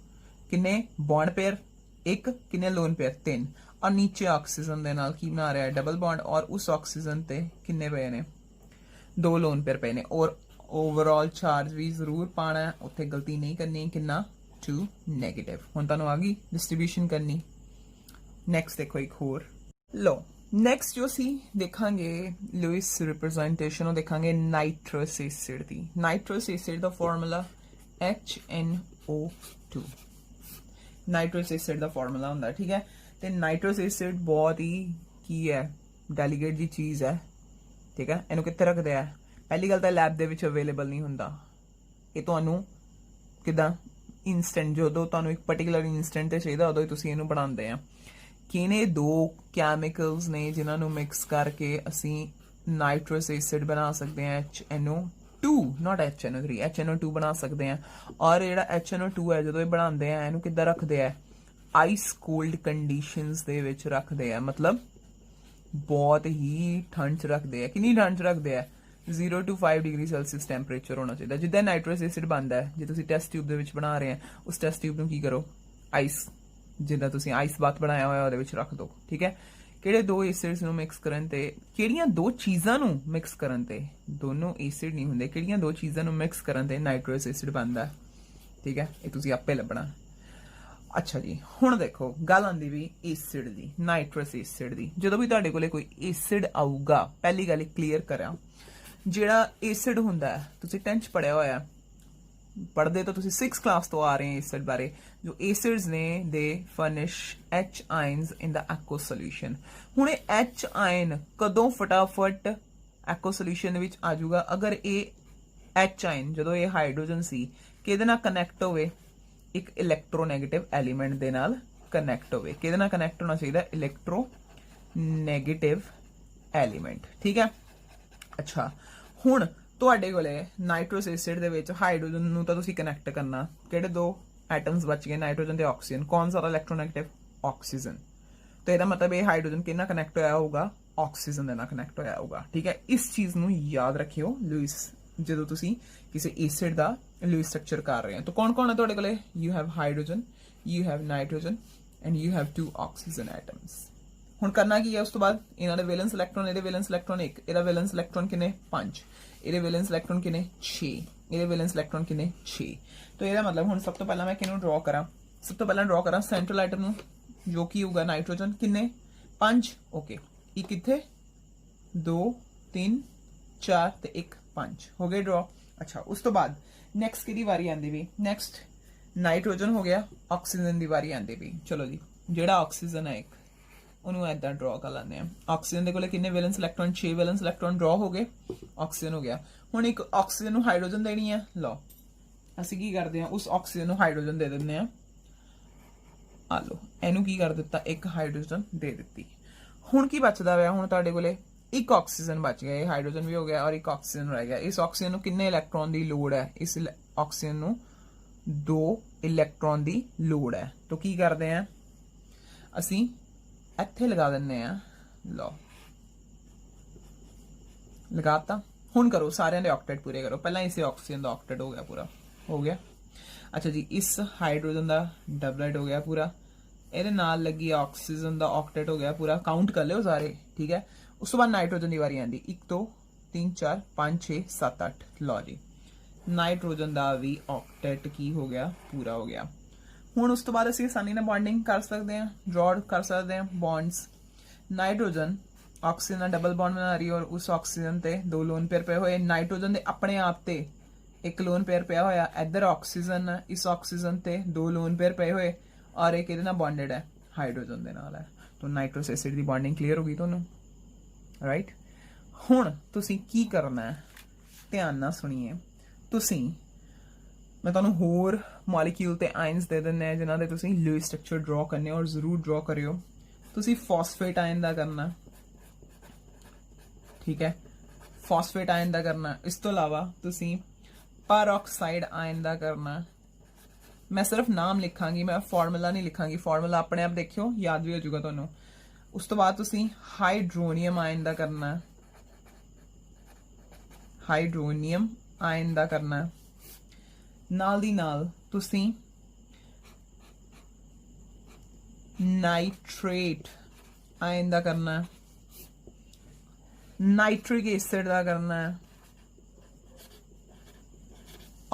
किन्ने बॉन्ड पेयर एक किन्ने लोन पेयर 3 और नीचे ऑक्सीजन दे नाल की बना रहा है डबल बॉन्ड और उस ऑक्सीजन ते किन्ने पे ने 2 लोन पेयर पे ने और ओवरऑल चार्ज भी जरूर पाना है उत्थे गलती नहीं करनी किन्ना 2 नेगेटिव हुण तुहानू आ गई डिस्ट्रीब्यूशन करनी नैक्सट देखो एक होर लो नैक्सट जो असी देखांगे लुइस रिप्रेजेंटेशन देखांगे नाइट्रस एसिड दी नाइट्रस एसिड दा फार्मूला HNO2 नाइट्रस एसिड दा फार्मूला हुंदा ठीक है ते नाइट्रस एसिड बहुत ही की है डेलीकेट जी चीज़ है ठीक है इहनू कित्थे रखदे आ पहली गल तो लैब के अवेलेबल नहीं होंदा ये तुहानू किदां इंस्टेंट जो तुहानू एक पर्टिकुलर इंस्टेंट ते चाहिए उदों ही तुसीं इहनू बनांदे आ किने 2 कैमिकल्स ने जिन्हां मिक्स करके असी नाइट्रस एसिड बना सकते हैं HNO2 नॉट HNO3 HNO2 बना सकते हैं और जिहड़ा HNO2 है जो बनाते हैं इहनू किद्दां रखदे आ आइस कोल्ड कंडीशंस दे विच रखदे आ मतलब बहुत ही ठंड च रखदे आ कितनी ठंड च रखदे आ 0 to 5 डिग्री सेल्सियस टैंपरेचर होना चाहिए जिद्दां नाइट्रस एसिड बनता है जो तुसीं टेस्ट ट्यूब दे विच बना रहे हैं उस टेस्ट ट्यूब नूं की करो आइस जिद्दां तुसीं आइस बात बनाया होया उहदे विच रख दो ठीक है किहड़े 2 एसिड्स नूं मिक्स करन ते किहड़ियां 2 चीज़ां नूं मिक्स करन ते दोनों एसिड नहीं हुंदे किहड़ियां 2 चीज़ां नूं मिक्स करन ते नाइट्रस एसिड बनदा है ठीक है ये तुसीं आपे लभना अच्छा जी हुण देखो गल आंदी भी एसिड दी नाइट्रस एसिड दी जदों भी तुहाडे कोले कोई एसिड आऊगा पहली गल क्लीयर करा ਜਿਹੜਾ एसिड ਹੁੰਦਾ ਹੈ ਤੁਸੀਂ 10th ਪੜਿਆ ਹੋਇਆ ਪੜਦੇ ਤਾਂ ਤੁਸੀਂ 6th ਕਲਾਸ ਤੋਂ ਆ ਰਹੇ एसिड ਬਾਰੇ ਜੋ एसिड्स ਨੇ ਦੇ ਫਰਨਿਸ਼ H ਆਇਨਸ ਇਨ ਦਾ ਐਕੋ ਸੋਲੂਸ਼ਨ ਹੁਣ ਇਹ H ਆਇਨ ਕਦੋਂ ਫਟਾਫਟ ਐਕੋ ਸੋਲੂਸ਼ਨ ਵਿੱਚ ਆ ਜਾਊਗਾ ਅਗਰ ਇਹ H ਆਇਨ ਜਦੋਂ ਇਹ ਹਾਈਡਰੋਜਨ ਸੀ ਕਿਹਦੇ ਨਾਲ ਕਨੈਕਟ ਹੋਵੇ, ਇੱਕ ਇਲੈਕਟ੍ਰੋਨੈਗੇਟਿਵ ਐਲੀਮੈਂਟ ਦੇ ਨਾਲ ਕਨੈਕਟ ਹੋਵੇ। ਕਿਹਦੇ ਨਾਲ ਕਨੈਕਟ ਹੋਣਾ ਚਾਹੀਦਾ, ਇਲੈਕਟ੍ਰੋਨੈਗੇਟਿਵ ਐਲੀਮੈਂਟ, ਠੀਕ ਹੈ। ਅੱਛਾ ਹੁਣ ਤੁਹਾਡੇ ਕੋਲੇ ਨਾਈਟ੍ਰੋਸ ਐਸਿਡ ਦੇ ਵਿੱਚ ਹਾਈਡਰੋਜਨ ਨੂੰ ਤਾਂ ਤੁਸੀਂ ਕਨੈਕਟ ਕਰਨਾ, ਕਿਹੜੇ ਦੋ ਐਟਮਸ ਬਚ ਗਏ, ਨਾਈਟ੍ਰੋਜਨ ਤੇ ਆਕਸੀਜਨ, ਕੌਣ ਜ਼ਿਆਦਾ ਇਲੈਕਟ੍ਰੋਨੈਗੇਟਿਵ, ਆਕਸੀਜਨ। ਤੇ ਇਹਦਾ ਮਤਲਬ ਇਹ ਹਾਈਡਰੋਜਨ ਕਿਹਦੇ ਨਾਲ ਕਨੈਕਟ ਹੋਇਆ ਹੋਊਗਾ, ਆਕਸੀਜਨ ਦੇ ਨਾਲ ਕਨੈਕਟ ਹੋਇਆ ਹੋਊਗਾ, ਠੀਕ ਹੈ। ਇਸ ਚੀਜ਼ ਨੂੰ ਯਾਦ ਰੱਖਿਓ ਲੂਇਸ ਜਦੋਂ ਤੁਸੀਂ ਕਿਸੇ ਐਸਿਡ ਦਾ ਲੂਇਸ ਸਟਰਕਚਰ ਕਰ ਰਹੇ ਹੋ। ਤਾਂ ਕੌਣ ਕੌਣ ਹੈ ਤੁਹਾਡੇ ਕੋਲੇ, you have hydrogen, you have nitrogen and you have 2 oxygen atoms. ਹੁਣ ਕਰਨਾ ਕੀ ਹੈ, ਉਸ ਤੋਂ ਬਾਅਦ ਇਹਨਾਂ ਦੇ ਵੈਲੈਂਸ ਇਲੈਕਟ੍ਰੋਨ, ਇਹਦੇ ਵੈਲੈਂਸ ਇਲੈਕਟ੍ਰੋਨ 1, ਇਹਦਾ ਵੈਲੈਂਸ ਇਲੈਕਟ੍ਰੋਨ ਕਿੰਨੇ 5, ਇਹਦੇ ਵੈਲੈਂਸ ਇਲੈਕਟ੍ਰੋਨ ਕਿੰਨੇ 6, ਇਹਦੇ ਵੈਲੈਂਸ ਇਲੈਕਟ੍ਰੋਨ ਕਿੰਨੇ 6। ਤਾਂ ਇਹਦਾ ਮਤਲਬ ਹੁਣ ਸਭ ਤੋਂ ਪਹਿਲਾਂ ਮੈਂ ਕਿਹਨੂੰ ਡਰਾ ਕਰਾਂ, ਸਭ ਤੋਂ ਪਹਿਲਾਂ ਡਰਾ ਕਰਾਂ ਸੈਂਟਰਲ ਆਈਟਮ ਨੂੰ, ਜੋ ਕੀ ਹੋਊਗਾ ਨਾਈਟ੍ਰੋਜਨ, ਕਿੰਨੇ 5, ਓਕੇ। ਇਹ ਕਿੱਥੇ 2 3 4 ਤੇ 1 5 ਹੋ ਗਏ ਡਰਾ। ਅੱਛਾ ਉਸ ਤੋਂ ਬਾਅਦ ਨੈਕਸਟ ਕਿਹਦੀ ਵਾਰੀ ਆਂਦੀ ਵੀ, ਨੈਕਸਟ ਨਾਈਟ੍ਰੋਜਨ ਹੋ ਗਿਆ, ਆਕਸੀਜਨ ਦੀ ਵਾਰੀ ਆਂਦੀ ਵੀ। ਚਲੋ ਜੀ ਜਿਹੜਾ ਆਕਸੀਜਨ ਹੈ ਇੱਕ ਉਹਨੂੰ ਐਦਾਂ ਡਰਾ ਕਰ ਲੈਂਦੇ ਆ। ਆਕਸੀਜਨ ਦੇ ਕੋਲੇ ਕਿੰਨੇ ਵੈਲੈਂਸ ਇਲੈਕਟ੍ਰੋਨ, 6 ਵੈਲੈਂਸ ਇਲੈਕਟ੍ਰੋਨ ਡਰਾ ਹੋ ਗਏ, ਆਕਸੀਜਨ ਹੋ ਗਿਆ। ਹੁਣ ਇੱਕ ਆਕਸੀਜਨ ਨੂੰ ਹਾਈਡਰੋਜਨ ਦੇਣੀ ਹੈ, ਲਓ ਅਸੀਂ ਕੀ ਕਰਦੇ ਆ, ਉਸ ਆਕਸੀਜਨ ਨੂੰ ਹਾਈਡਰੋਜਨ ਦੇ ਦਿੰਦੇ ਆ। ਆ ਲਓ ਇਹਨੂੰ ਕੀ ਕਰ ਦਿੱਤਾ, ਇੱਕ ਹਾਈਡਰੋਜਨ ਦੇ ਦਿੱਤੀ। ਹੁਣ ਕੀ ਬਚਦਾ ਹੋਇਆ, ਹੁਣ ਤੁਹਾਡੇ ਕੋਲੇ ਇੱਕ ਆਕਸੀਜਨ ਬਚ ਗਿਆ, ਇਹ ਹਾਈਡਰੋਜਨ ਵੀ ਹੋ ਗਿਆ ਔਰ ਇੱਕ ਆਕਸੀਜਨ ਰਹਿ ਗਿਆ। ਇਸ ਆਕਸੀਜਨ ਨੂੰ ਕਿੰਨੇ ਇਲੈਕਟ੍ਰੋਨ ਦੀ ਲੋੜ ਹੈ, ਇਸ ਆਕਸੀਜਨ ਨੂੰ 2 ਇਲੈਕਟ੍ਰੋਨ ਦੀ ਲੋੜ ਹੈ। ਤਾਂ ਕੀ ਕਰਦੇ ਆ ਅਸੀਂ, ਇੱਥੇ ਲਗਾ ਦਿੰਨੇ ਆ, ਲਓ ਲਗਾਤਾ। ਹੁਣ ਕਰੋ ਸਾਰਿਆਂ ਦੇ ਆਕਟੇਟ ਪੂਰੇ ਕਰੋ, ਪਹਿਲਾਂ ਇਸੇ ਆਕਸੀਜਨ ਦਾ ਆਕਟੇਟ ਹੋ ਗਿਆ ਪੂਰਾ, ਹੋ ਗਿਆ। ਅੱਛਾ ਜੀ ਇਸ ਹਾਈਡਰੋਜਨ ਦਾ ਡਬਲੇਟ ਹੋ ਗਿਆ ਪੂਰਾ, ਇਹਦੇ ਨਾਲ ਲੱਗੀ ਆਕਸੀਜਨ ਦਾ ਆਕਟੇਟ ਹੋ ਗਿਆ ਪੂਰਾ, ਕਾਊਂਟ ਕਰ ਲਿਓ ਸਾਰੇ, ਠੀਕ ਹੈ। ਉਸ ਤੋਂ ਬਾਅਦ ਨਾਈਟ੍ਰੋਜਨ ਦੀ ਵਾਰੀ ਆਂਦੀ, 1 2 3 4 5 6 7 8, ਲਓ ਜੀ ਨਾਈਟ੍ਰੋਜਨ ਦਾ ਵੀ ਆਕਟੇਟ ਕੀ ਹੋ ਗਿਆ, ਪੂਰਾ ਹੋ ਗਿਆ। ਹੁਣ ਉਸ ਤੋਂ ਬਾਅਦ ਅਸੀਂ ਆਸਾਨੀ ਨਾਲ ਬੌਂਡਿੰਗ ਕਰ ਸਕਦੇ ਹਾਂ, ਡਰਾ ਕਰ ਸਕਦੇ ਹਾਂ ਬੌਂਡਸ। ਨਾਈਟ੍ਰੋਜਨ ਆਕਸੀਜਨ ਨਾਲ ਡਬਲ ਬੌਂਡ ਬਣਾ ਰਹੀ ਔਰ ਉਸ ਆਕਸੀਜਨ ਤੇ 2 ਲੋਨ ਪੇਅਰ ਪਏ ਹੋਏ, ਨਾਈਟ੍ਰੋਜਨ ਦੇ ਆਪਣੇ ਆਪ ਤੇ ਇੱਕ ਲੋਨ ਪੇਅਰ ਪਿਆ ਹੋਇਆ, ਇੱਧਰ ਆਕਸੀਜਨ, ਇਸ ਆਕਸੀਜਨ ਤੇ 2 ਲੋਨ ਪੇਅਰ ਪਏ ਹੋਏ ਔਰ ਇਹ ਕਿਹਦੇ ਨਾਲ ਬੌਂਡਡ ਹੈ, ਹਾਈਡਰੋਜਨ ਦੇ ਨਾਲ ਹੈ। ਤਾਂ ਨਾਈਟ੍ਰੋਸ ਐਸਿਡ ਦੀ ਬੌਂਡਿੰਗ ਕਲੀਅਰ ਹੋ ਗਈ ਤੁਹਾਨੂੰ, ਰਾਈਟ। ਹੁਣ ਤੁਸੀਂ ਕੀ ਕਰਨਾ ਹੈ, ਧਿਆਨ ਨਾਲ ਸੁਣੀਏ। ਤੁਸੀਂ ਮੈਂ ਤੁਹਾਨੂੰ ਹੋਰ ਮੋਲੀਕਿਊਲ ਤੇ ਆਇਨਸ ਦੇ ਦਿੰਨੇ ਆ ਜਿਨ੍ਹਾਂ ਦੇ ਤੁਸੀਂ ਲੂਇਸ ਸਟਰਕਚਰ ਡਰਾ ਕਰਨੇ ਔਰ ਜ਼ਰੂਰ ਡਰਾ ਕਰਿਓ। ਤੁਸੀਂ ਫਾਸਫੇਟ ਆਇਨ ਦਾ ਕਰਨਾ, ਠੀਕ ਹੈ, ਫਾਸਫੇਟ ਆਇਨ ਦਾ ਕਰਨਾ। ਇਸ ਤੋਂ ਇਲਾਵਾ ਤੁਸੀਂ ਪੈਰੋਕਸਾਈਡ ਆਇਨ ਦਾ ਕਰਨਾ। ਮੈਂ ਸਿਰਫ ਨਾਮ ਲਿਖਾਂਗੀ, ਮੈਂ ਫਾਰਮੂਲਾ ਨਹੀਂ ਲਿਖਾਂਗੀ, ਫਾਰਮੂਲਾ ਆਪਣੇ ਆਪ ਦੇਖਿਓ, ਯਾਦ ਵੀ ਹੋ ਜਾਊਗਾ ਤੁਹਾਨੂੰ। ਉਸ ਤੋਂ ਬਾਅਦ ਤੁਸੀਂ ਹਾਈਡਰੋਨੀਅਮ ਆਇਨ ਦਾ ਕਰਨਾ, ਹਾਈਡਰੋਨੀਅਮ ਆਇਨ ਦਾ ਕਰਨਾ। ਨਾਲ ਦੀ ਨਾਲ ਤੁਸੀਂ ਨਾਈਟ੍ਰੇਟ ਆਇਨ ਦਾ ਕਰਨਾ, ਨਾਈਟ੍ਰਿਕ ਐਸਿਡ ਦਾ ਕਰਨਾ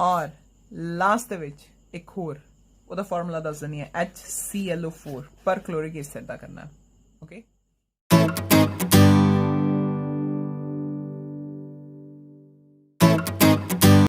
ਔਰ ਲਾਸਟ ਦੇ ਵਿੱਚ ਇੱਕ ਹੋਰ ਉਹਦਾ ਫਾਰਮੂਲਾ ਦੱਸ ਦਿੰਦੀ ਹੈ, HClO4 ਪਰ ਕਲੋਰਿਕ ਐਸਿਡ ਦਾ ਕਰਨਾ, ਓਕੇ।